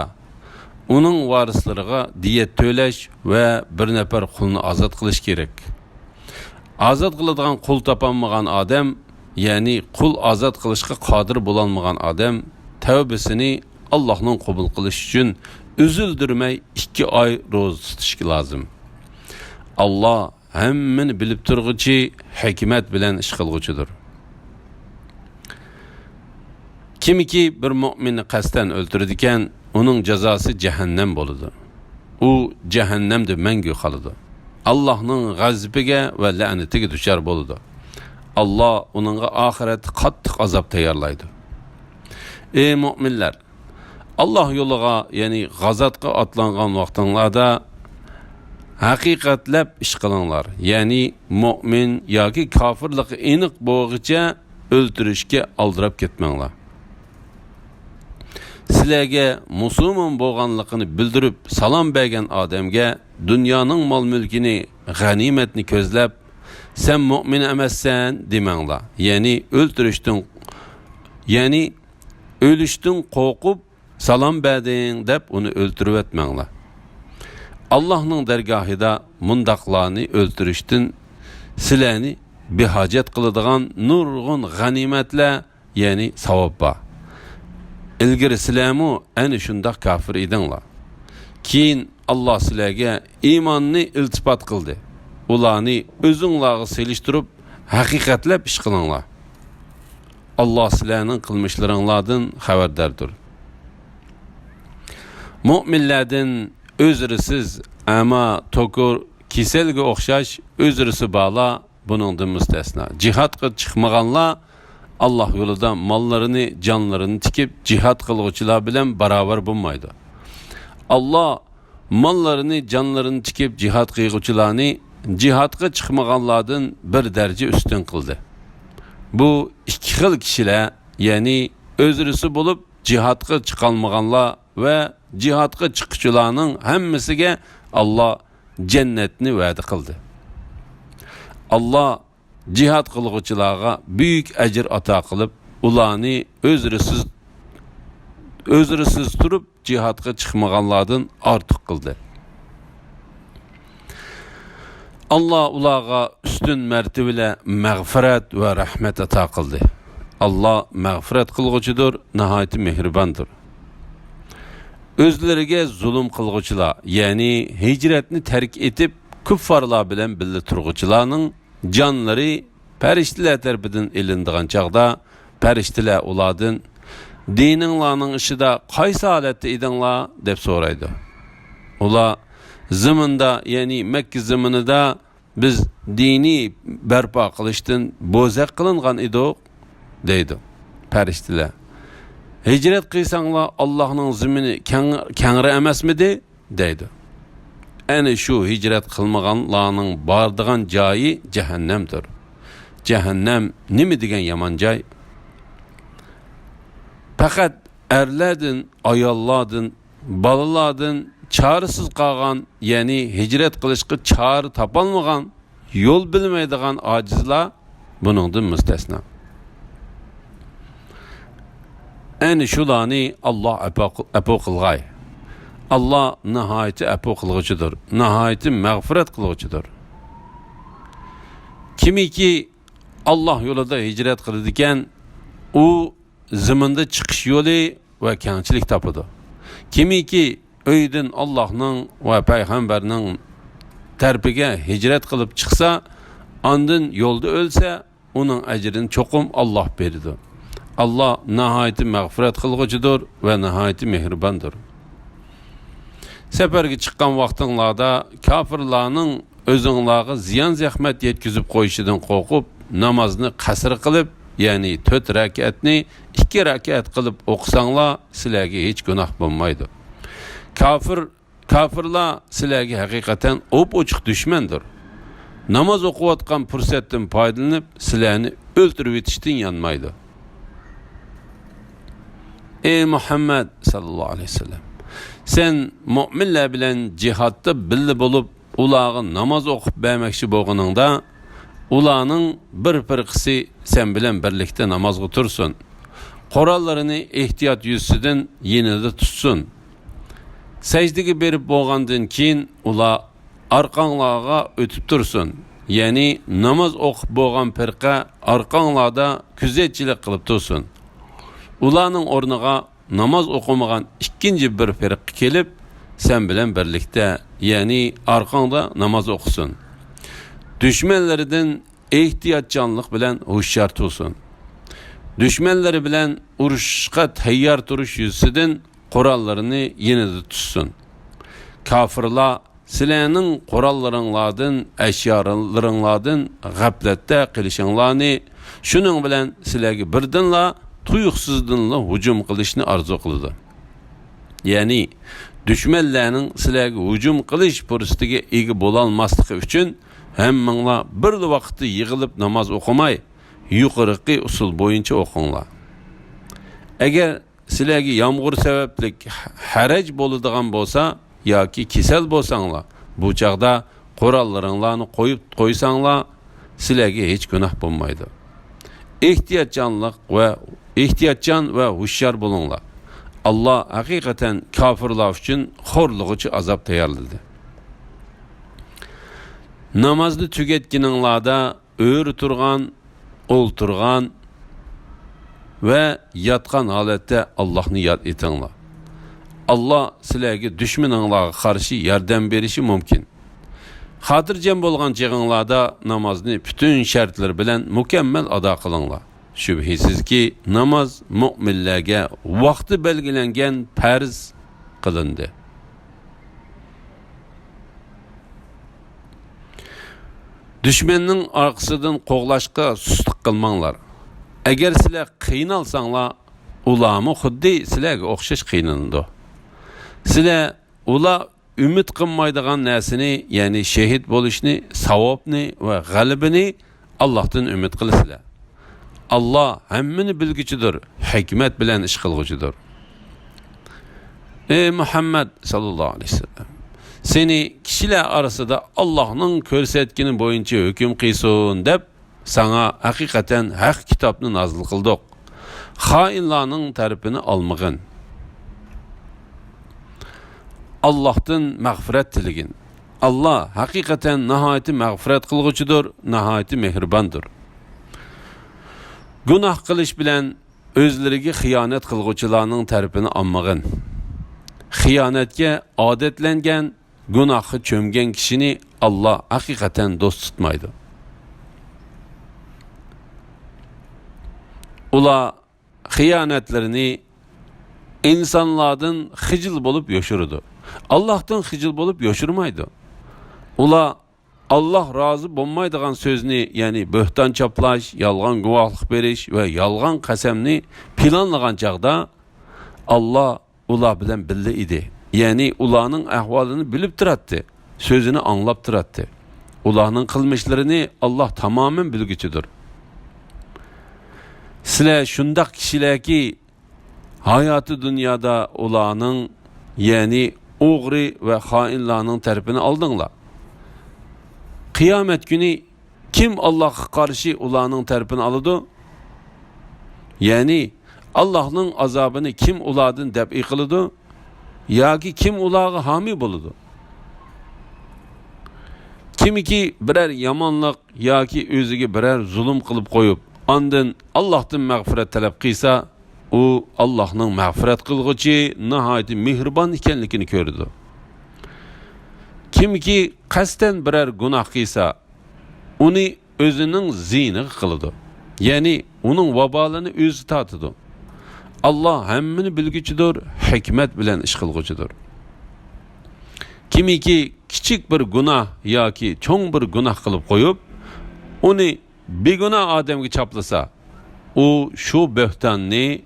uning varislariga diyet to'lash va bir nafar qulni ozod qilish kerak. Ozod qiladigan qul topolmagan odam, ya'ni qul ozod qilishga qodir bo'lolmagan odam tavbasini Allohning qabul qilish uchun üzüldürmey 2 ay roz tutish lozim. Allah hammani bilib turg'uchi, hikmat bilan ish qilg'uchidir. Kimiki bir mu'minni qasddan o'ldiradigan, uning jazosi jahannam bo'ladi. U jahannamda mangu qoladi. Allohning g'azabiga va la'natiga duchor bo'ladi. Allah uningga oxirat qattiq azob tayyorlaydi. Ey mu'minlar, Allah yo'liga, ya'ni g'azotga otlangan vaqtinglarda haqiqatlab ish qilinglar. Ya'ni mu'min yoki kofirlikni aniq bo'lg'icha o'ldirishga aldirab ketmanglar. Sizlarga musulmon bo'lganligini bildirib salom bergan odamga dunyoning mol-mulkini, g'animatni ko'zlab, sen mu'min emassan demanglar. Ya'ni o'lishdan qo'rqib salom berding deb uni o'ldirib etmanglar. Allohning dargohida mundaqlarni o'ldirishdan sizlarni behojat qiladigan nurg'un g'animatlar, ya'ni savob bor. İlgiri sizlarmu ana shundoq kafir edinglar. Keyin Alloh sizlarga iymonni iltifot qildi. Ularni o'zinglarga selishtirib, haqiqatlab ish qilinglar. Alloh sizlarning qilmishlaringlardan xabardordir. Mu'minlardan o'zrisiz, ama tokur, kiselga o'xshash o'zrisi bala buningdan mustasno. Jihadga chiqmaganlar Allah yo'lida mollarini, jonlarini tikib jihad qiluvchilar bilan barobar bo'lmaydi. Allah mollarini, jonlarini tikib jihad qiluvchilarni jihadga chiqmaganlardan bir daraja ustun qildi. Bu ikki xil kishilar, ya'ni o'zrisi bo'lib jihadga chiqolmaganlar va jihadga chiquvchilarning hammasiga Allah jannatni va'da qildi. Allah jihad qilg'uvchilarga büyük ajr ato qilib, ularni o'zrisiz turib jihadga chiqmaganlardan ortiq qildi. Allah ularga üstün mertebeli mağfiret ve rahmet ato qildi. Allah mağfiret qilg'uchidir, nihoyat mehribondir. Özleriga zulm qilg'uchilar, ya'ni hijratni tark etib kuffarlar bilan birga turg'uchilarning jonlari farishtalar tarafidan ilindigan chaqda, farishtalar ulardan dininglarning ishida qaysi holatda edinglar deb so'raydi. Ular zaminda, ya'ni Makka zaminida biz dini barpo qilishdan bo'zaq qilingan edik deydi farishtalar. Hicret qilsanglar Allah'ın zimini kengri emasmidi deydi. Yani şu hicret qilmaganlarning bardigan joyi cehennemdir. Cehennem nima degan yomon joy? Faqat erlardan, ayollardan, balalardan çaresiz qolgan, ya'ni hicret qilishga çare topolmagan, yo'l bilmaydigan ojizlar buningdan mustasno. Yani şularni Allah apo qilg'ay. Allah nihoyatda apo qilg'uchidir, nihoyatda mag'firat qilg'uchidir. Kimiki Allah yo'lida hijrat qiladi ekan, u zaminda chiqish yo'li va kengchilik topadi. Kimiki uydan Allohning va payg'ambarning tarbiga hijrat qilib chiqsa, ondan yo'lda o'lsa, uning ajrini cho'qim Allah beradi. Allah nihoyatda mağfiret qilg'uchidir va nihoyatda mehribondir. Seferga chiqqan vaqtinglarda kafirlarning o'zinglarga ziyon zahmat yetkazib qo'yishidan qo'rqib, namozni qasr qilib, ya'ni 4 rakatni 2 rakat qilib o'qisanglar, sizlarga hech gunoh bo'lmaydi. Kafirlar sizlarga haqiqatan ochiq dushmandir. Namoz o'qiyotgan fursatdan foydalanib, sizlarni o'ldirib etishdan yanmaydi. Ey Muhammed sallallahu aleyhi ve sellem, sen müminler bilen cihatta birli bulup ularga namaz okup bermekçi bo'lganingda, ularning bir firqasi sen bilen birlikte namaz o'tursun. Qur'onlarini ehtiyot yuzidan yenida tutsun. Secdege berip bo'lgandan keyin ular arqanglarga o'tib tursun. Ya'ni namaz o'qib bo'lgan firqa arqanglarda kuzatchilik qilib tursun. Ularning o'rniga namoz o'qimagan ikkinchi bir firqa kelib, sen bilan birlikda, ya'ni arqangda namoz o'qisin. Düşmanlaridan ehtiyotjonlik bilan hushyor tursin. Düşmanlari bilan urushga tayyor turish yuzidan qurollarini yenida tutsin. Kafirlar sizlarning qurollaringlardan, ashyolaringlardan g'aflatda qilishinglarni, shuning bilan sizlarga birdinla tuyuqsizdinla hücum qilishni arzu qildi. Ya'ni düşmanlarning sizlarga hücum qilish fursatiga ega bo'la olmasligi uchun hammanglar bir vaqtda yig'ilib namoz o'qimay, yuqorqi usul bo'yicha o'qinglar. Agar sizlarga yomg'ir sababli haraj bo'ladigan bo'lsa yoki kasal bo'lsanglar, bu chaqda qurollaringlarni qo'yib qo'ysanglar, sizlarga hech gunoh bo'lmaydi. Ehtiyotjon va hushyor bo'linglar. Allah hakikaten kafirlar uchun xo'rlig'ichi azob tayyorladi. Namozni tugatganinglarda o'ri turgan, o'ltirgan va yotgan holatda Allohni yod etinglar. Allah sizlarga dushmaninglarga qarshi yordam berishi mumkin. Xotirjam bo'lgan chig'inglarda namozni bütün shartlar bilan mukammal ado qilinglar. Shubhisizki namoz mu'minlarga vaqti belgilangan farz qilindi. Düşmanning orqasidan qo'g'lashga sustuk qilmanglar. Agar sizlar qiynalsanglar, ularmi xuddi sizlarga o'xshash qiynaladi. Sizlar ular ümid qilmaydigan narsani, ya'ni shahid bo'lishni, savobni va g'alabani Allohdan ümid qilasizlar. Allah hammani bilguchidir, hikmat bilan ish qilguchidir. Ey Muhammad sallallohu alayhi vasallam, seni kişiler arasında Allah'ın körsetkini boyunca hüküm kıysun dep sana hakikaten hak kitabını nazıl kıldık. Hainlarının tarifini almagın. Allah'tan mağfiret tiligin. Allah hakikaten nihayeti mağfiret kılgıcıdır, nihayeti mehribandır. Günah kılış bilen özlerine hıyanet kılgıcılarının tarifini almagın. Hıyanetke adetlengen, günahı çömgen kişini Allah hakikaten dost tutmaydı. Ula hıyanetlerini insanlardan hıcıl bolup yoşurdu. Allah'tan hıcıl bolup yoşurmaydı. Ula Allah razı bulmaydıgan sözünü, yani böhtan çaplaş, yalgan guvahlık beriş ve yalgan kasemni planlagan çağda Allah ula bilen bildi idi. Yani ulanın ahvalını bilip turattı. Sözünü anlap turattı. Ulanın kılmışlarını Allah tamamen bilgüçüdür. Sizler şundak kişiler ki hayatı dünyada ulanın, yani uğri ve hainlarının terpini aldınlar. Kıyamet günü kim Allah'a karşı ulanın terpini alıdı? Yani Allah'ın azabını kim uladın dep yıkılıdı? Ya ki kim ulağı hami buludu? Kimi ki birer yamanlık ya ki özüge birer zulüm kılıp koyup andın Allah'tan mağfiret talep kıysa, o Allah'ın mağfiret kılgıcı nihayeti mihriban ikenlikini gördü. Kim ki kasten birer günah kıysa, onu özünün zini kılıdı. Yani onun vabalını özü tatıdı. Allah hemmini bilgücüdür, hikmet bilen iş kılgıcıdır. Kimi ki küçük bir günah ya ki çoğun bir günah kılıp koyup, onu bir günah Adem'e çaplasa, o şu böhtanını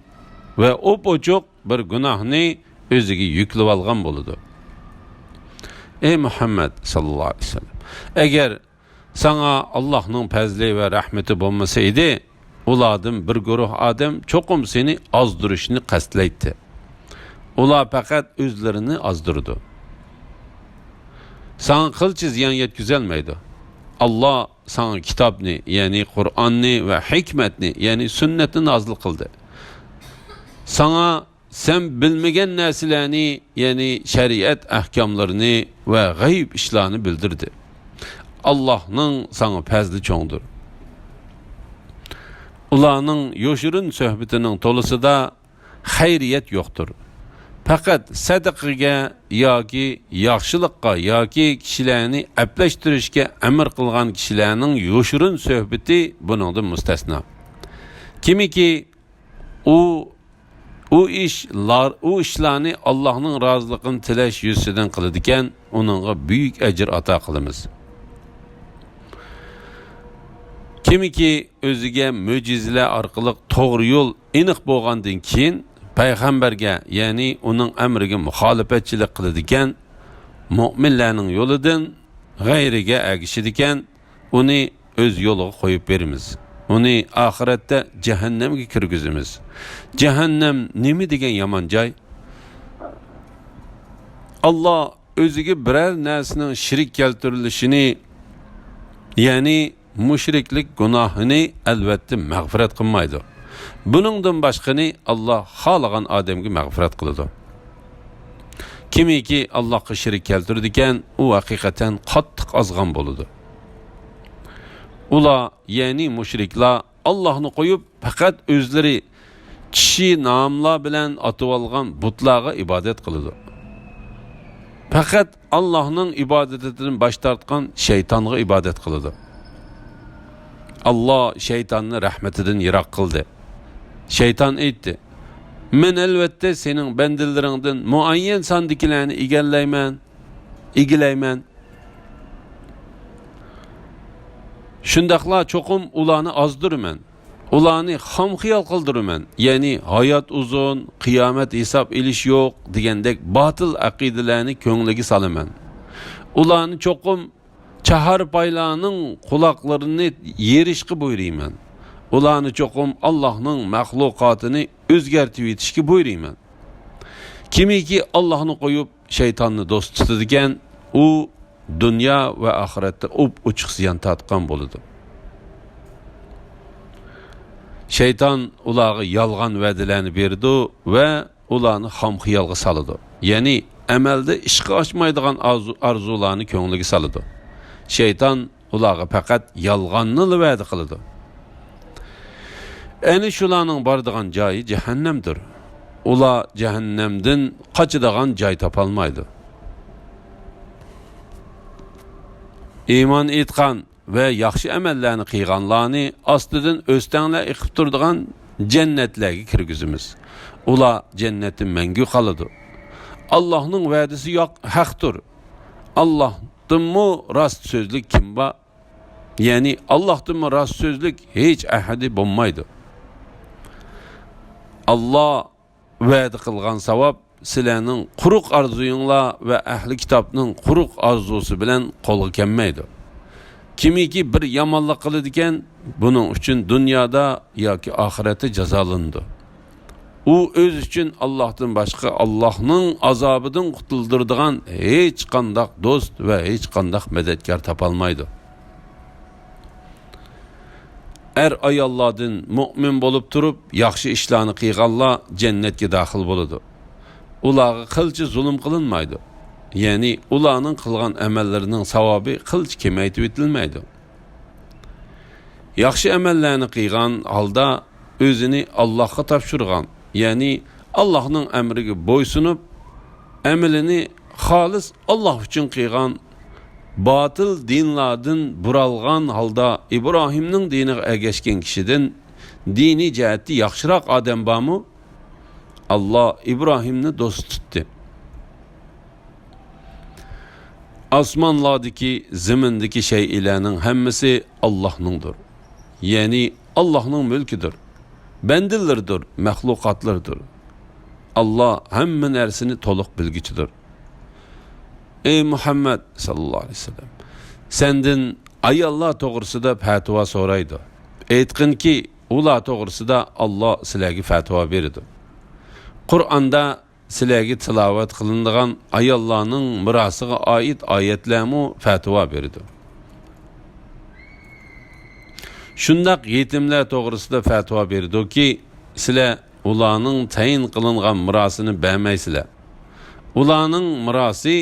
ve o bocuk bir günahını özüge yüklü algan boludu. Ey Muhammed sallallahu aleyhi ve sellem, eğer sana Allah'ın fazli ve rahmeti bulmasaydı, uladın bir gruh Adem çokum seni azdırışını kastlaydı. Ula fakat özlerini azdırdı. Sana kılçı ziyan yetküzelmeydi. Allah sana kitabını, yani Kur'an'ını ve hikmetini, yani sünnetini nazil kıldı. Sana sen bilmegen nesilerini, yani şeriat ahkamlarını ve gayb işlerini bildirdi. Allah'ın sana fazlı çoğundur. Ulanın yoşurun söhbetinin tolusu da hayriyet yoktur. Fakat sadaqaga yoki yaxshilikqa yoki kishilarni aplashtirishga amr qilgan kishilarning yoshurun suhbati buningdan mustasno. Kimiki u ishlarni Allohning roziligini tilash yuzidan qiladigan, uningga buyuk ajr ato qilamiz. Kimiki o'ziga mo'jizalar orqali to'g'ri yo'l aniq bo'lgandan keyin payg'ambarga, ya'ni uning amriga muxolifatchilik qiladigan, mu'minlarning yo'lidan g'ayriga agishadigan, uni o'z yo'liga qo'yib beramiz. Uni oxiratda jahannamga kirgizamiz. Jahannam nima degan yomon joy? Allah o'ziga biror narsaning shirik keltirilishini, ya'ni mushriklik gunohini albatta mag'firat qilmaydi. Buningdan boshqani Allah xohlagan odamga mag'firat qiladi. Kimiki Allohga shirik keltirdigan, u haqiqatan qattiq ozg'on bo'ladi. Ular, ya'ni mushriklar Allohni qo'yib faqat o'zlari kishi nomlar bilan atib olgan butlarga ibodat qiladi. Faqat Allohning ibodatidan bosh tortgan shaytonga ibodat qiladi. Allah şeytanını rahmetinden yirak kıldı. Şeytan aytdi: "Men elbette senin bendilerinden muayyen sandikilerini igilayman. Şundaqla çokum ulanı azdırman. Ulanı hamxiyal kıldırman. Yani hayat uzun, kıyamet hesap iliş yok degandek batıl akidelerini köngülegi salaman. Ulanı çokum çahar paylarının kulaklarını yerişki buyurayım. Ulanı çokum Allah'ın mahlukatını özgertip yetişki buyurayım. Kimi ki Allah'ını koyup şeytanını dost tutudiken, u dunyo va oxiratda uchiq ziyon tortgan bo'ladi. Shayton ularga yolg'on va'dalarni berdi va ularni xom xiyolga soladi. Ya'ni amalda ishga oshmaydigan orzularni ko'ngliga soladi. Shayton ularga faqat yolg'onni va'da qiladi. Ani shularning boradigan joyi jahannamdir. Ular jahannamdan qochadigan joy topolmaydi. Iymon etgan ve yaxshi amallarni qilganlarni ostidan o'stanglar iqib turadigan jannatlarga kirgizimiz. Ular jannatda mangu qoladi. Allohning va'dasi haqdir. Allohdinmi rost so'zlik kim bor? Ya'ni Allohdinmi rost so'zlik hech ahadi bo'lmaydi. Alloh va'da qilgan savob sizlarning quruq orzuyinglar va ahli kitobning quruq orzusi bilan qo'lga kelmaydi. Kimiki bir yomonlik qiladi ekan, buning uchun dunyoda yoki oxiratda jazolandi. U o'z uchun Allohdan boshqa Allohning azobidan qutuldiradigan hech qanday do'st va hech qanday madadkor topolmaydi. Ayollardan mu'min bo'lib turib, yaxshi ishlarni qilganlar jannatga daxil bo'ladi. Ularga qilchi zulm qilinmaydi. Ya'ni ularning qilgan amallarining savobi qilch kemaytib etilmaydi. Yaxshi amallarni qilgan holda o'zini Allohga topshirgan, ya'ni Allohning amriga bo'ysunib, amalini xolis Alloh uchun qilgan, batil dinlardan buralgan holda İbrahimning diniga ergashgan kishidan dini jihatda yaxshiroq odam bormi? Allah İbrahimni do'st tutdi. Osmonlardagi, zimindagi shaylarning hammasi Allohningdir. Ya'ni Allohning mulkidir. Bandalardir, mahluqotlardir. Allah hamma narsani to'liq bilguchidir. Ey Muhammad sallallohu alayhi vasallam, senden ayollar to'g'risida fatvo so'raydi. Aytqinki, ular to'g'risida Alloh sizlarga fatvo berdi. Qur'onda sizlarga tilovat qilinadigan ayollarning mirosiga oid oyatlarni fatvo berdi. Shundaq yetimlar to'g'risida fatvo berdiki, sizlar ularning tayin qilingan mirosini bermaysizlar. Ularning mirosi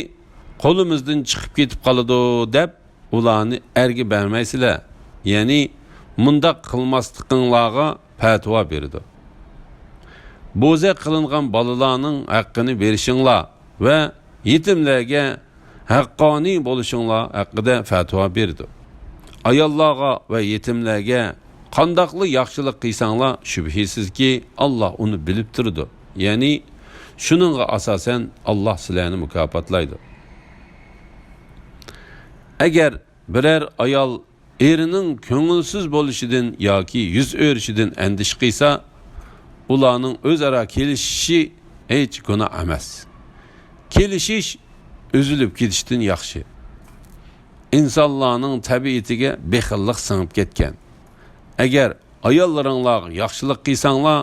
qo'limizdan chiqib ketib qoladi deb ularni erga bermaysizlar. Ya'ni mundaq qilmasliqinglarga fatvo berdi. Bo'za qilingan bolalarning haqqini berishinglar va yetimlarga haqqoniy bo'lishinglar haqida fatvo berdi. Ayollarga va yetimlarga qandaqli yaxshilik qilsanglar, shubhisizki Alloh uni bilib turdi. Ya'ni shuningga asosan Alloh sizlarni mukofotlaydi. Agar biror ayol erining ko'ngilsiz bo'lishidan yoki yuz o'rishidan andish qilsa, ularning o'zaro kelishishi hech gunoh emas. Kelishish üzülüp ketishdan yaxshi. İnsanlarning tabiatiga bexillik singib ketgan. Agar ayollaringlar yaxshilik qilsanglar,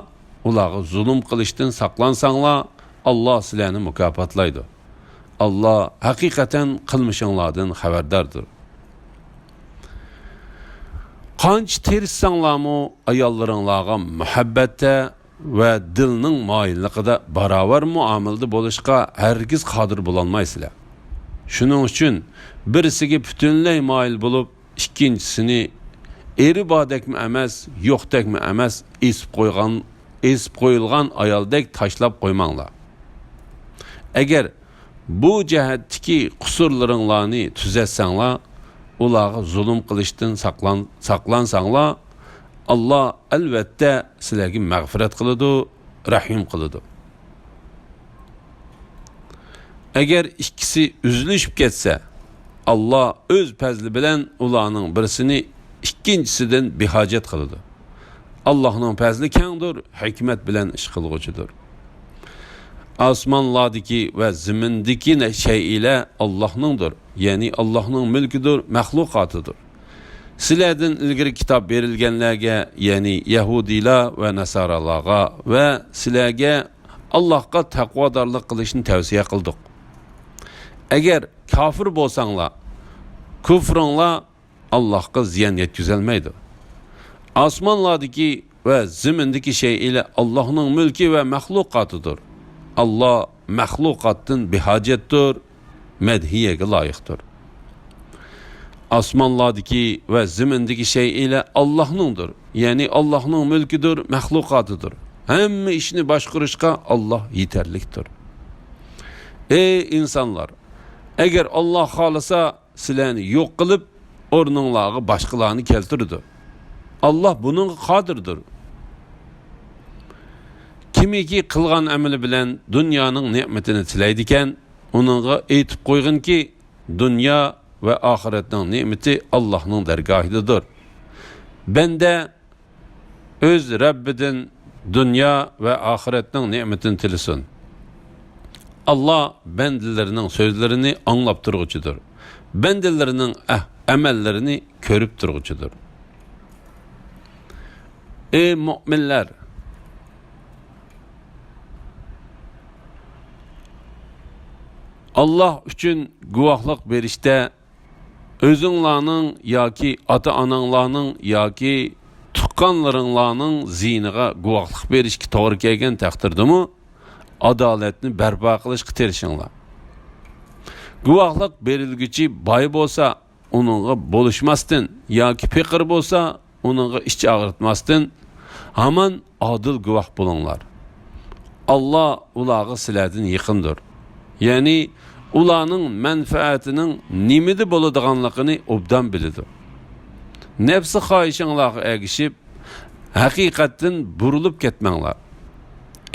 ularga zulm qilishdan saqlansanglar, Alloh sizlarni mukofotlaydi. Alloh haqiqatan qilmishinglardan xabardordir. Qancha tirissanglarmi ayollaringlarga muhabbatda va dilning moyilligida barobar muomalada bo'lishga hargiz qodir bo'lolmaysizlar. Shuning uchun birisiga butunlay moyil bo'lib, ikkinchisini eri bodakmi emas, yo'qdakmi emas, esib qo'yilgan ayoldek tashlab qo'ymanglar. Agar bu jihatdagi qusurlaringlarni tuzatsanglar, ularga zulm qilishdan saqlansanglar, Allah albatta sizlarga mag'firat qiladi, rahim qiladi. Agar ikkisi üzülüşüp ketsa, Allah öz fazli bilan ularning birisini ikkinchisidan behojat qiladi. Allohning fazli kengdir, hikmat bilan ish qilguchidir. Osmonlardagi va zimindagi shaylar Allohningdir, ya'ni Allohning mulkidir, mahluqotidir. Sizlardan ilgari kitob berilganlarga, ya'ni Yahudilar va Nasaralarga va sizlarga Allohga taqvodorlik qilishni tavsiya qildik. Agar kofir bo'lsanglar, kufringlar Allohga ziyon yetkazolmaydi. Osmonlardagi va zimindagi shaylar Allohning mulki va maxluqotidir. Allah maxluqotdan behojatdir, madhiyaga loyiqdir. Osmonlardagi va zimindagi shaylar Allohningdir, ya'ni Allohning mulkidir, maxluqotidir. Hamma ishni boshqarishga Alloh yetarlikdir. Ey insonlar, agar Alloh xolasa sizlarni yo'q qilib, o'rninglarga boshqalarni keltirdi. Allah bunun qodirdir. Kimiki qilgan amali bilan dunyoning ne'matini tilaydi ekan, uningga aytib qo'yginki, dunyo va oxiratning ne'mati Allohning dargohidadir. Banda o'z Rabbidan dunyo va oxiratning ne'matini tilasin. Allah bandalarining so'zlarini anglab turguchidir. Bandalarining amallerini ko'rib turguchidir. Ey mu'minlar, Allah uchun guvohlik berishda o'zinglarning yoki ota-onanglarning yoki tuqqanlaringlarning ziniga guvohlik berishga to'g'ri kelgan taqdirdami, adolatni barpo qilishga tirishinglar. Guvohlik berilguchi boy bo'lsa, uningga bo'lishmasdan yoki fiqir bo'lsa, uningga iç ağırtmasdan hamon adil guvoh bo'linglar. Allah ularga sizlardan yaqindir. Ya'ni ularning manfaatining nimada bo'ladiganligini obdan biladi. Nafsi xohishinglarga ergishib, haqiqatdan burilib ketmanglar.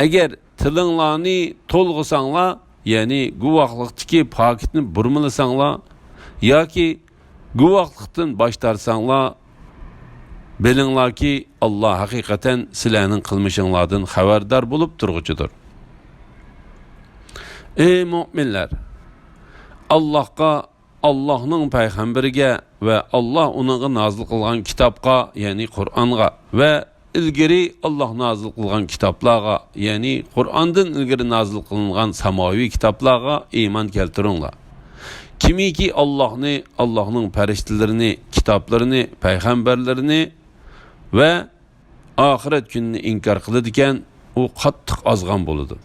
Agar tilinglarni to'lg'isanglar, ya'ni guvohlikdagi pokitni burmilasanglar yoki guvohlikdan bosh tortsanglar, bilinglar ki Allah hakikaten sizlarning qilmishinglardan xabardor bo'lib turguchidir. Ey mu'minlar, Allohga, Allohning payg'ambariga va Allah uningga nozil qilgan kitobga, ya'ni Qur'onga va ilgari Allah nozil qilgan kitoblarga, ya'ni Qur'ondan ilgari nozil qilingan samoviy kitoblarga iymon keltiringlar. Kimiki Allohni, Allohning farishtalarini, kitoblarini, payg'ambarlarini ve ahiret gününü inkar kılıdıyken o qattiq azgan boludu.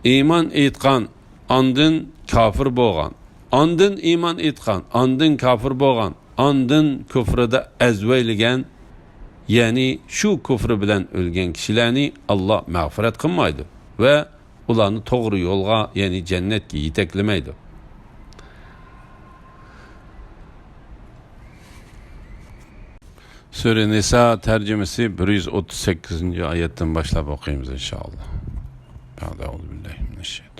İman etqan, andın kafir boğan, andın iman etqan, andın kafir boğan, andın küfrede ezveyligen, yani şu küfrü bilen ölgen kişilerini Allah mağfiret kılmaydı ve ulanı doğru yolga, yani cennetki yeteklemeydi. Sure Nisa tercümesi 138. ayetten başlayıp okuyayım inşallah. Euzubillahimineşşeytanirracim.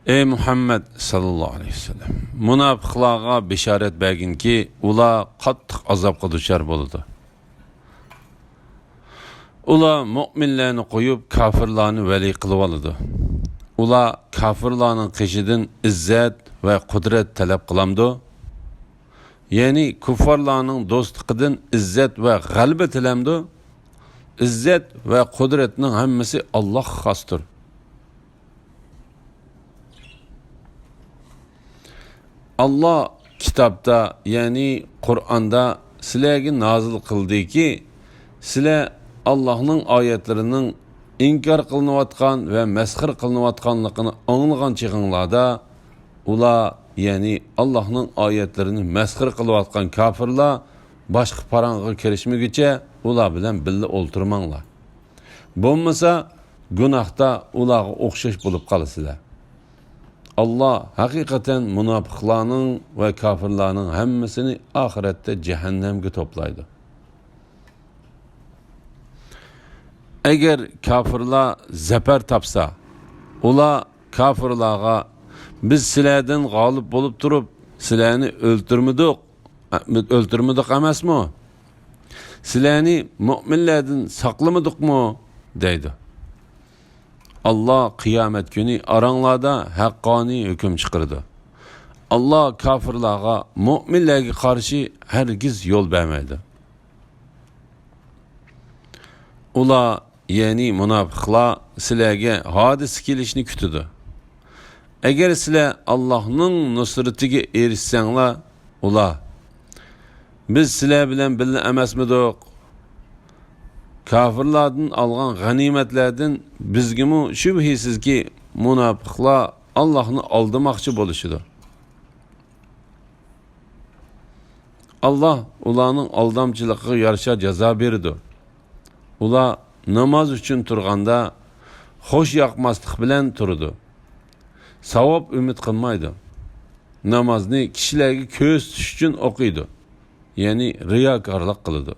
Ey Muhammed sallallahu aleyhi ve sellem, münafıqlarga bişaret bergin ki ular qattiq azapqa duchor bo'ladi. Ular mu'minlarni qo'yib kafirlarni vali qilib oladi. Ular kafirlarning qishidan izzat va qudrat talab qilamdi. Yani kuffarlarning do'stligidan izzat va g'alaba tilamdi. İzzat va qudratning hammasi Allohga xosdir. Allah kitobda, ya'ni Qur'onda sizlarga nozil qildiki, sizlar Allohning oyatlarining inkor qilinayotgan va masxir qilinayotganligini anglagan chig'inglarda ular, ya'ni Allohning oyatlarini masxir qilayotgan kofirlar boshqa parang'a kirishmaguncha ular bilan birga o'ltirmanglar. Bo'lmasa gunohda ularga o'xshash bo'lib qolasizlar. Allah hakikaten munofiqlarning va kofirlarning hammasini oxiratda jahannamga to'playdi. Agar kofirlar zafar topsa, ular kofirlarga biz sizlardan g'olib bo'lib turib, sizlarni o'ltirmadik emasmi? Sizlarni mu'minlardan saqlamadikmi deydi. Allah kıyamet günü aranglarda haqqani hüküm çıkardı. Allah kafirlarga, mu'minlarga karşı hergiz yol vermedi. Ular ya'ni munofiqlar sizlarga hodisa kelishni kutadi. Agar sizlar Allohning nusratiga erishsanglar, ular biz sizlar bilan birga emasmidik? Kafirlardan algan g'animatlardan bizgimi shubhisizki munofiqlar Allohni aldamoqchi bo'lishidi. Allah ularning aldamchiligiga yarasha jazo berdi. Ular namoz uchun turganda xo'sh yoqmaslik bilan turdi. Savob umid qilmaydi. Namozni kishilarga ko'z tutish uchun o'qiydi. Ya'ni riyokorlik qiladi.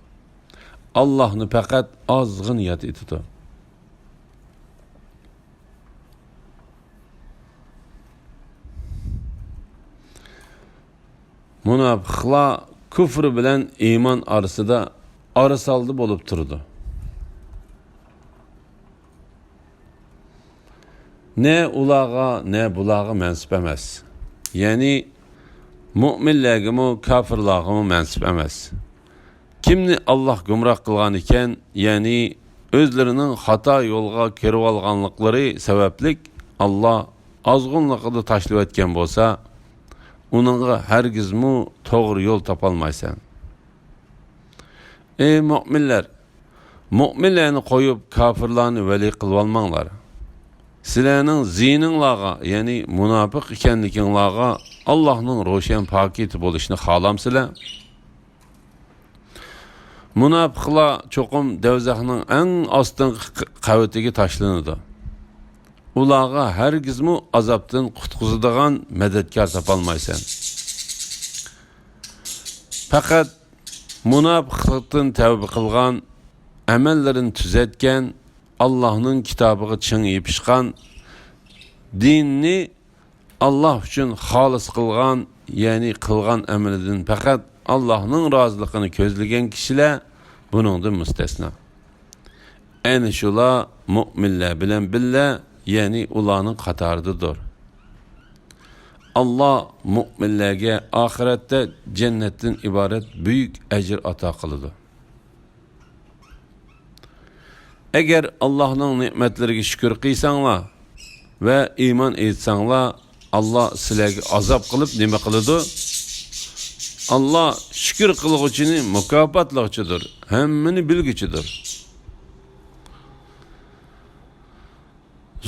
Allohni faqat ozg'in yod etadi. Munofiqlar kufr bilan iymon orasida arasaldi bo'lib turdi. Ne ularga, ne bularga mansub emas. Ya'ni mu'minlarga mu, kafirlarga mu mansub emas. Kimni Allah gumroh qilgan ekan, ya'ni o'zlarining xato yo'lga kirib olganliklari sabablik Allah ozg'inligida tashlab o'tgan bo'lsa, uningga hargizmi to'g'ri yo'l topolmaysan. Ey mu'minlar, mu'minlarni qo'yib kafirlarni vali qilib olmanglar. Sizlarning zininglarga, ya'ni munofiq ekanliginglarga Allohning ro'shan paketi bo'lishini xohlamsizlar? Munofiqlar cho'qim davzaxning eng ostingi qavatiga tashlanadi. Ularga hargizmi azobdan qutqizadigan madadkor topolmaysan. Faqat munofiqlikdan tavba qilgan, amallarini tuzatgan, Allohning kitobiga chin yepishgan, dinni Allah uchun xolis qilgan, ya'ni qilgan amalidan faqat Allohning roziligini ko'zlagan kishilar buningdan mustasno. Ayni shular mu'minlar bilan birga, ya'ni ularning qatoridadir. Allah mu'minlarga oxiratda jannatdan iborat buyuk ajr ato qiladi. Agar Allohning ne'matlariga shukr qilsanglar va iymon etsanglar, Allah sizlarga azob qilib nima qiladi? Allah shukr qilguvchini mukofotlovchidir, hammani bilguchidir.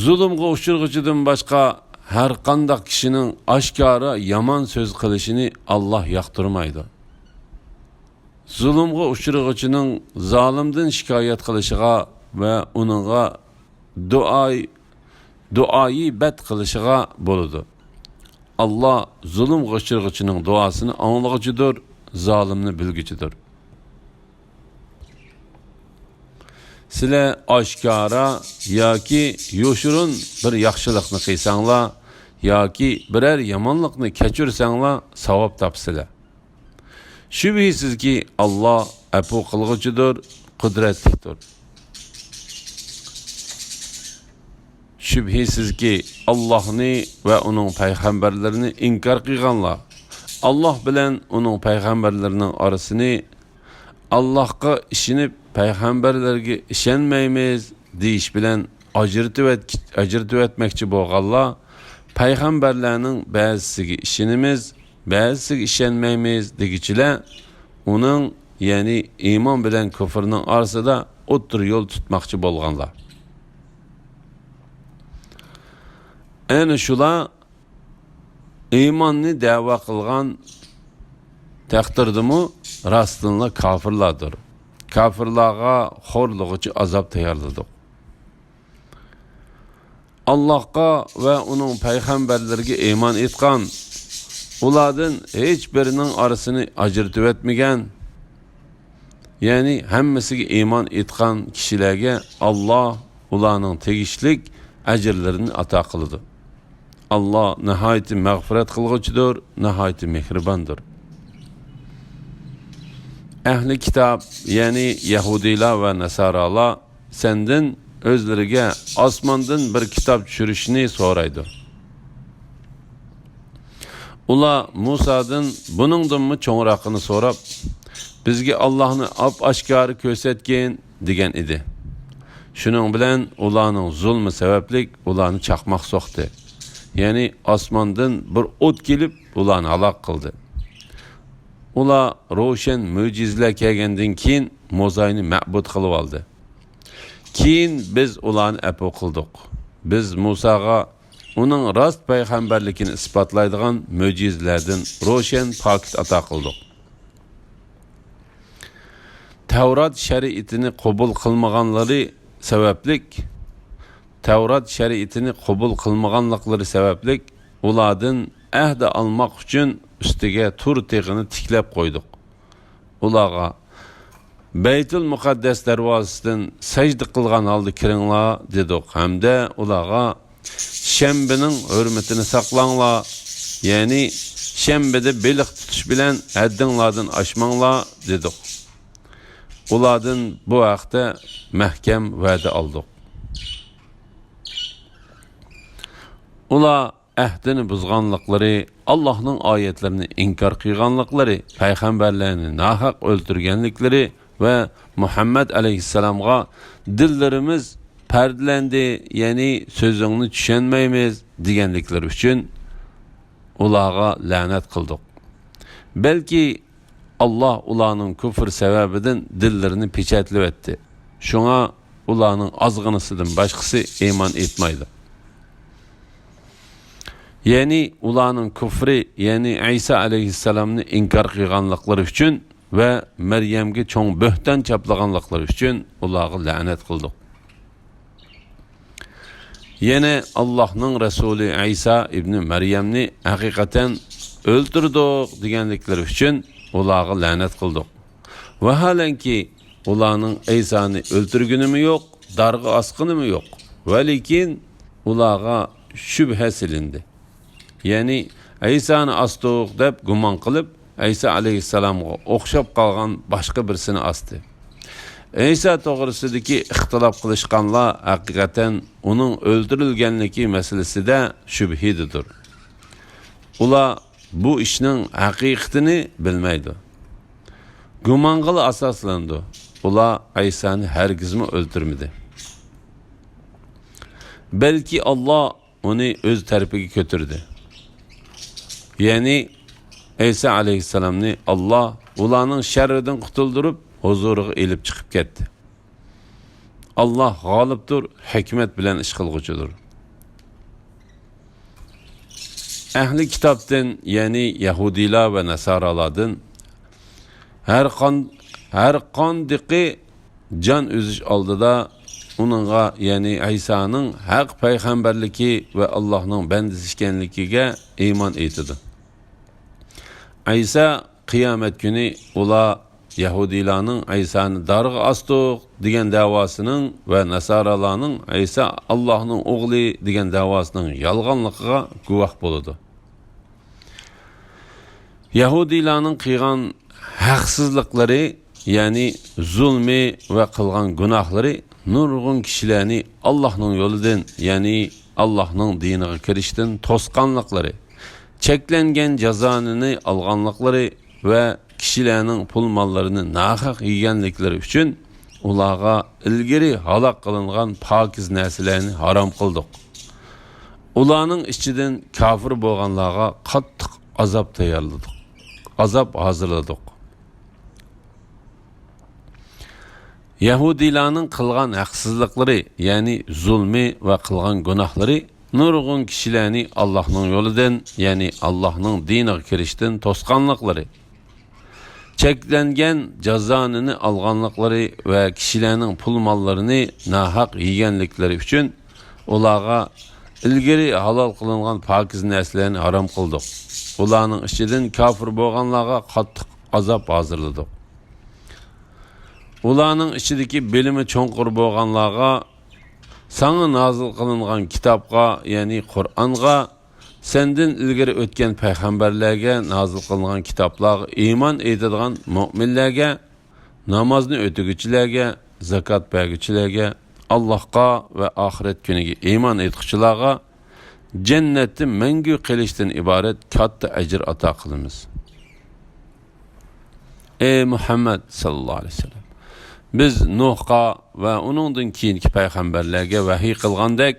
Zulmga uchirg'uchidan boshqa har qanday kishining oshkora yomon so'z qilishini Allah yoqtirmaydi. Zulmga uchirg'uchining zolimdan shikoyat qilishiga va uningga duoyi bad qilishiga bo'ladi. Allah zulmga uchirg'uchining duosini anglag'uchidir, zolimni bilguchidir. Sizlar oshkora yoki yo'shirun bir yaxshilikni qilsanglar yoki biror yomonlikni kechirsanglar savob topsizlar. Shubhisizki Allah afu qilg'uchidir, qudratlidir. Shubhisizki Allohni va uning payg'ambarlarini inkor qilganlar, Allah bilan uning payg'ambarlarining orasini Allohga ishonib payg'ambarlarga ishonmaymiz deyish bilan ajratib o'tmoqchi bo'lganlar, payg'ambarlarning ba'zisiga ishonamiz, ba'zisiga ishonmaymiz degichilar, uning ya'ni iymon bilan kufrning orasida o'tir yo'l tutmoqchi bo'lganlar. Ana shular iymonni da'vo qilgan taqdirdimi rostlinla kafirlardir. Kafirlarga xo'rlig'ichi azob tayyorladik. Allohga va uning payg'ambarlariga iymon etgan, ulardan hech birining orasini ajratib o'tmagan, ya'ni hammasiga iymon etgan kishilarga Allah ularning tegishlik ajrlarini ato qiladi. Allah nihoyat mag'firat qilguvchidir, nihoyat mehribondir. Ahli kitob, ya'ni Yahudilar va Nasoralar sendan o'zlariga osmondan bir kitob tushirishni so'raydi. Ular Musadan buningdanmi cho'ngroqini so'rab, bizga Allohni oshkora ko'rsatgin degan edi. Şunun bilen ularning zulmü sebeplik ularni chaqmoq soqdi. Ya'ni osmondan bir o't kelib ularni halok qildi. Ular ro'shan mo'jizalar kelgandan keyin mo'zayni ma'bud qilib oldi. Keyin biz ularni afu qildik. Biz Musaga uning rost payg'ambarligini isbotlaydigan mo'jizalardan ro'shan pokit ato qildik. Tavrat shariatini qabul qilmaganlari sabablik ulardan ahdi almoq uchun ustiga tur teg'ini tiklab qo'ydik. Ularga Baytul Muqaddas darvozasidan sajda qilgan holda kiringlar dedik. Hamda ularga shanbaning hurmatini saqlanglar, ya'ni shanbada beliq tutish bilan haddinglardan oshmanglar dedik. Ulardan bu haqda mahkam va'da oldik. Ular ahdini buzganlıkları, Allah'ın ayetlerini inkar qilganlıkları, peygamberlerini nahaq öldürgenlikleri ve Muhammed aleyhisselam'a dillerimiz perdelendi, yani sözünü düşünmeyimiz degenlikleri için ularga lanet kıldık. Belki Allah ularning küfür sebebinden dillerini peçetlep etti. Şuna ularning azgınısıdan başkası iman etmeydi. Yani ularning küfri, yani İsa aleyhisselamni inkar qilganlıkları için ve Meryem'ge çoğun böhtan çaplaganlıkları için ularga lanet kıldık. Yine Allah'ın Resulü İsa İbni Meryem'ni hakikaten öldürdük degenlikleri için ularga lanet kıldık. Ve halen ki ularning İsa'ni öldürgünü mü yok, dargı askını mı yok. Velikin ularga şübhe silindi. Yani İsa'ni astık deb guman qilib, İsa aleyhisselamga o'xshab qolgan boshqa birisini astı. İsa to'g'risidagi ixtilof qilishganlar haqiqatan uning o'ldirilganligi masalasida shubhididir. Ular bu ishning haqiqatini bilmaydi. Gumonga asoslandi. Ular İsa'ni hargizmi o'ldirmadi. Belki Allah onu öz tarafiga ko'tirdi. Yani İsa aleyhisselamni Allah ularning sharridan qutuldirib huzuriga elib chiqib ketdi. Allah g'olibdir, hikmet bilan ish qilguchidir. Ahli kitobdan, yani Yahudilar ve Nasaralardan her qandiqi can üzish oldida onunğa, yani İsa'nın haq peygamberligi ve Allah'ın bendisi ekanligiga iman etdi. İsa kıyamet günü ular Yahudilarning İsa'ni darg'a astık degan davasının ve Nasaralarning İsa Allah'ın oğlu degan davasının yalğanlıqqa guvoh bo'ladi. Yahudilarning qilgan haqsizliklari, yani zulmi ve qilgan gunohlari nurg'un kishilarni Allah'ın yo'lidan, yani Allah'ın diniga kirishdan to'sqanliklari, cheklangan jazonini olganliklari ve kishilarning pul mollarini nahaq yeganliklari uchun ularga ilgari halok qilingan pokiz narsalarni harom qildik. Ularning ichidan kafir bo'lganlarga qattiq azob tayyorladik. Azob hazırladık. Yahudilarning qilgan haqsizliklari, yani zulmi ve qilgan gunohlari nurg'un kishilarni Allah'ın yo'lidan, yani Allah'ın diniga kirishdan to'sqanliklari, cheklangan jazonini olganliklari ve kishilarning pul mollarini nahaq yeganliklari uchun ularga ilgari halol qilingan pokiz narsalarni harom qildik. Ularning ichidan kafir bo'lganlarga qattiq azob hazırladik. Ularning ichidagi bilimi cho'nqur bo'lganlarga sana nazil qilingan kitobga, yani Qur'onga, senden ilgari o'tgan payg'ambarlarga nazil qilingan kitoblarga iymon etadigan mu'minlarga, namozni o'tiguchilarga, zakot berguchilarga, Allohga ve ahiret kuniga iymon etuvchilarga jannatni mangu qilishdan iborat katta ajr ato qilamiz. Ey Muhammed sallallohu alayhi vasallam, biz Nuhqa va uningdan keyingi payg'ambarlarga vahiy qilgandek,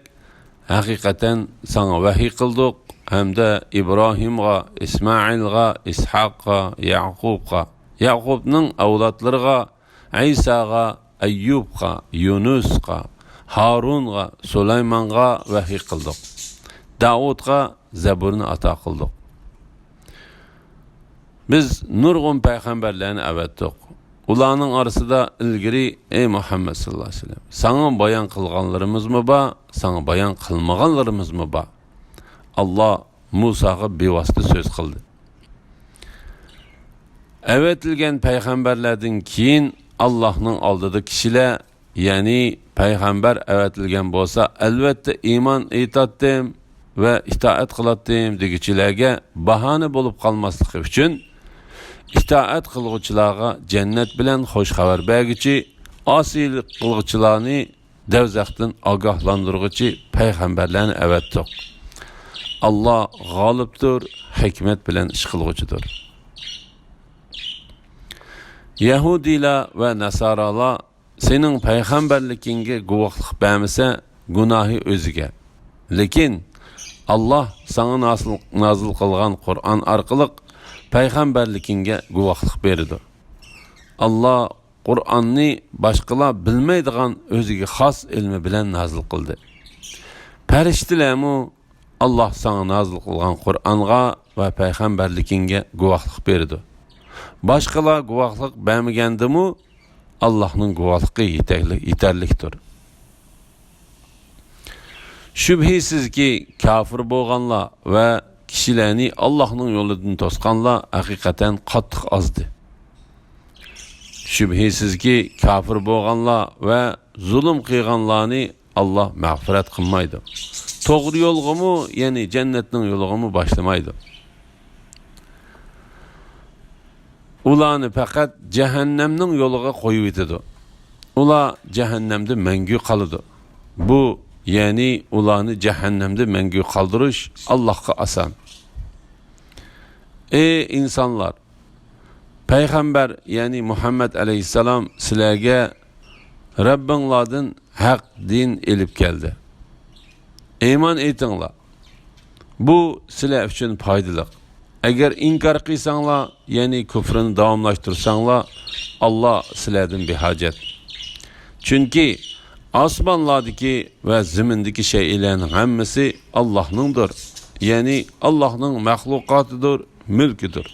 haqiqatan sana vahiy qildik hamda İbrahimga, İsmailga, İshaqqa, Yaqubqa, Yaqubning avlodlariga, Isaga, Ayyubqa, Yunusqa, Harunga, Sulaymonga vahiy qildik. Davudga Zaburni ato qildik. Biz nurg'un payg'ambarlarni avatdik. Ularning orasida ilgari ey Muhammad sallallohu alayhi vasallam, sana bayon qilganlarimizmi bor, sana bayon qilmaganlarimizmi bor? Allah Musaga bevosita so'z qildi. Avatilgan payg'ambarlardan keyin Allohning oldida kishilar, ya'ni payg'ambar avatilgan bo'lsa, albatta iymon etatdim va itoat qilatdim degichilarga bahona bo'lib qolmasligi uchun itoat qilguvchilarga jannat bilan xo'sh xabar bergichi, osiylik qilguvchilarni davzaxdan ogohlantirguchi payg'ambarlarni avatdik. Allah g'olibdir, hikmat bilan ish qilguvchidir. Yahudilar va Nasoralar sening payg'ambarligingga guvohlik bermasa, gunohi o'ziga. Lekin Allah sana nazil qilgan Qur'on orqali payg'ambarligingga guvohlik berdi. Allah Qur'onni boshqalar bilmaydigan o'ziga xos ilmi bilan nazil qildi. Farishtalarmu Allah sana nazil qilgan Qur'onga va payg'ambarligingga guvohlik berdi. Boshqalar guvohlik bermagandimu Allah'ның guvohligi yetarlikdir. Şübhisizki kafir bo'lganlar va kishilarni Allohning yo'lidan to'sqanlar haqiqatan qattiq azdi. Şübhisizki kafir bo'lganlar va zulm qilganlarni Allah mag'firat qilmaydi. To'g'ri yo'lg'imi, ya'ni jannatning yo'lg'imi başlamaydi. Ularni faqat cehennemning yo'liga qo'yib etadi. Ular cehennemde mangu qoladi. Bu ya'ni ularni cehennemde mangu qoldirish Allohga oson. Ey insonlar, payg'ambar ya'ni Muhammad alayhissalom sizlarga Rabbinglardan haq din elib keldi. Iymon etinglar. Bu sizlar uchun foydali. Agar inkar qilsanglar, ya'ni kufrini davomlashtirsanglar, Allah sizlardan behojat. Chunki osmonlardagi va zimindagi shaylarning hammasi Allohningdir. Ya'ni Allohning mahluqotidir, mulkidir.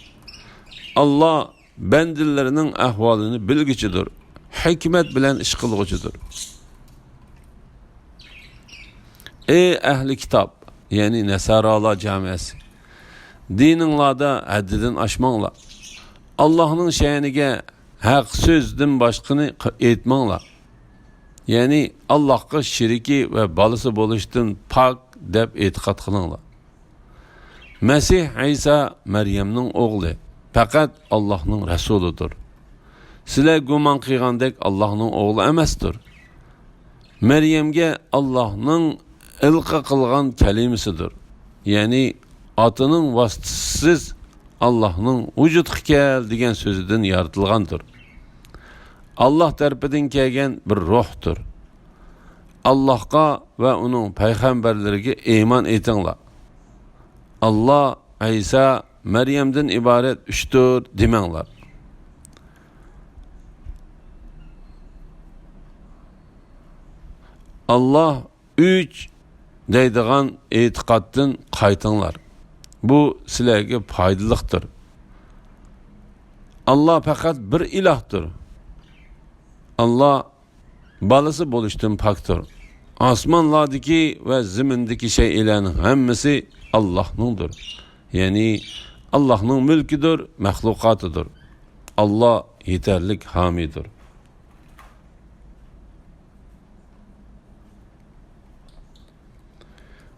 Allah bandalarining ahvolini bilguchidir, hikmat bilan ish qilguchidir. Ey ahli kitob, ya'ni Nasoralar jamiyasi, dininglarda haddidan oshmanglar. Allohning sha'niga haq so'zdan boshqani aytmanglar. Ya'ni Allohga shiriki va bolasi bo'lishdan pok deb e'tiqod qilinglar. Masih Isa Maryamning o'g'li, faqat Allohning rasulidir. Sizlar gumon qilgandek Allohning o'g'li emasdir. Maryamga Allohning ilqa qilgan kalimasidir. Ya'ni otining vositasiz Allohning vujudga kel degan so'zidan yaratilgandir. Allah tarafidan kelgan bir ruhdir. Allohga va uning payg'ambarlariga iymon etinglar. Allah Isa Maryamdan iborat 3 demanglar. Allah 3 deydigan e'tiqoddan qaytinglar. Bu sizlarga foydaliqdir. Allah faqat bir ilohdir. Allah balası bo'lishdan pokdir. Osmonlardagi va zimindagi shaylarning hammasi Allohningdir. Ya'ni Allohning mulkidir, mahluqotidir. Allah yetarlik hamidir.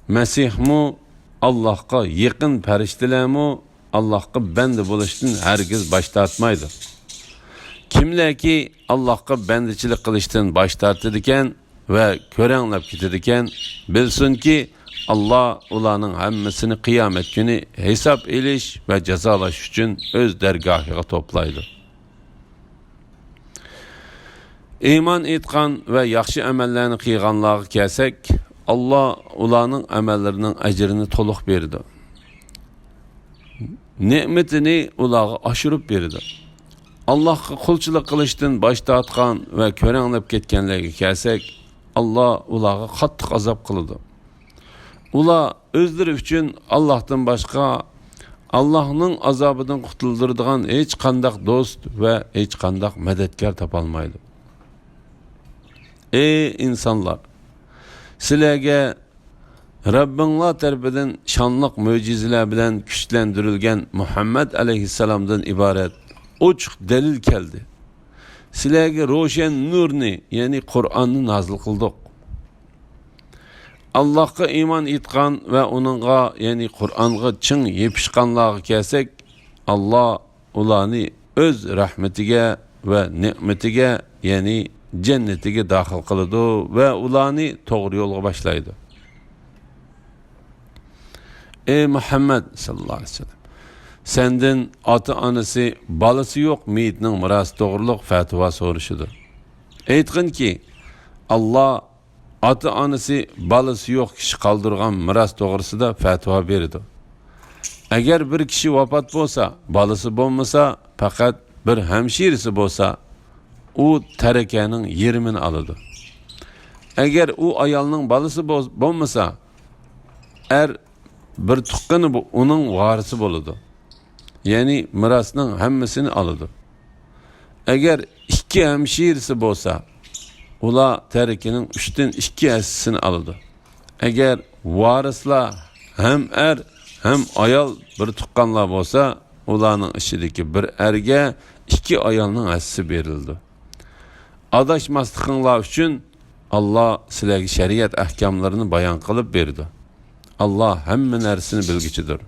Masihmu Allohga yaqin farishtalarmu Allohga banda bo'lishdan hargiz bosh tortmaydi. Kimlarki Allohga bandichilik qilishdan bosh tortadi ekan va ko'ranglab ketadi ekan, bilsinki Allah ularning hammasini qiyomat kuni hisob elish va jazolash uchun o'z dargohiga to'playdi. iymon etgan va yaxshi amallarni qilganlarga kelsak, Allah ularning amallarining ajrini to'liq berdi. Ne'matini ularga oshirib berdi. Allohga qulchilik qilishdan bosh tortgan va ko'ranglab ketganlarga kelsak, Allah ularga qattiq azob qildi. Ular o'zlari uchun Allohdan boshqa Allah'ның azobidan qutuldiradigan hech qandaq do'st va hech qandaq madadkor topolmaydi. Ey insonlar, sizlarga Rabbinglar tarafidan shonliq mo'jizalar bilan kuchlantirilgan Muhammad alayhissalomdan iborat ochiq dalil keldi. Sizlarga ro'shan nurni, ya'ni Qur'onni nozil qildik. Allah'a iman etgan ve onunla, yani Kur'an'a çın yepişkanlığa kelsak, Allah ularni öz rahmetige ve nimetige, yani cennetiga dahil qiladi ve ularni to'g'ri yo'lga boshlaydi. Ey Muhammed sallallahu aleyhi ve sellem, senden ata anası, balası yok meyitning mirosi to'g'riliq fatvo so'rashidir. Aytgin ki, Allah ata anası, balası yok kişi kaldırgan miras doğrusida fatva berdi. Eğer bir kişi vafot bo'lsa, balası bo'lmasa, faqat bir hemşirisi bo'lsa, u tarakaning yerimini aladi. Eğer u ayolning balası bo'lmasa, bir tuqqani onun varisi bo'ladi. Yani mirasning hammasini aladi. Eğer iki hemşirisi bo'lsa, ular tarikinin 3'ten 2 hissini aldı. Eğer varislar hem hem ayol bir tuqqanlar bo'lsa, ularning ishidagi bir erga 2 ayolning hissisi berildi. Adashmasliqinglar uchun Allah sizlarga shariat ahkamlarini bayon qilib berdi. Allah hamma narsani bilgichidir.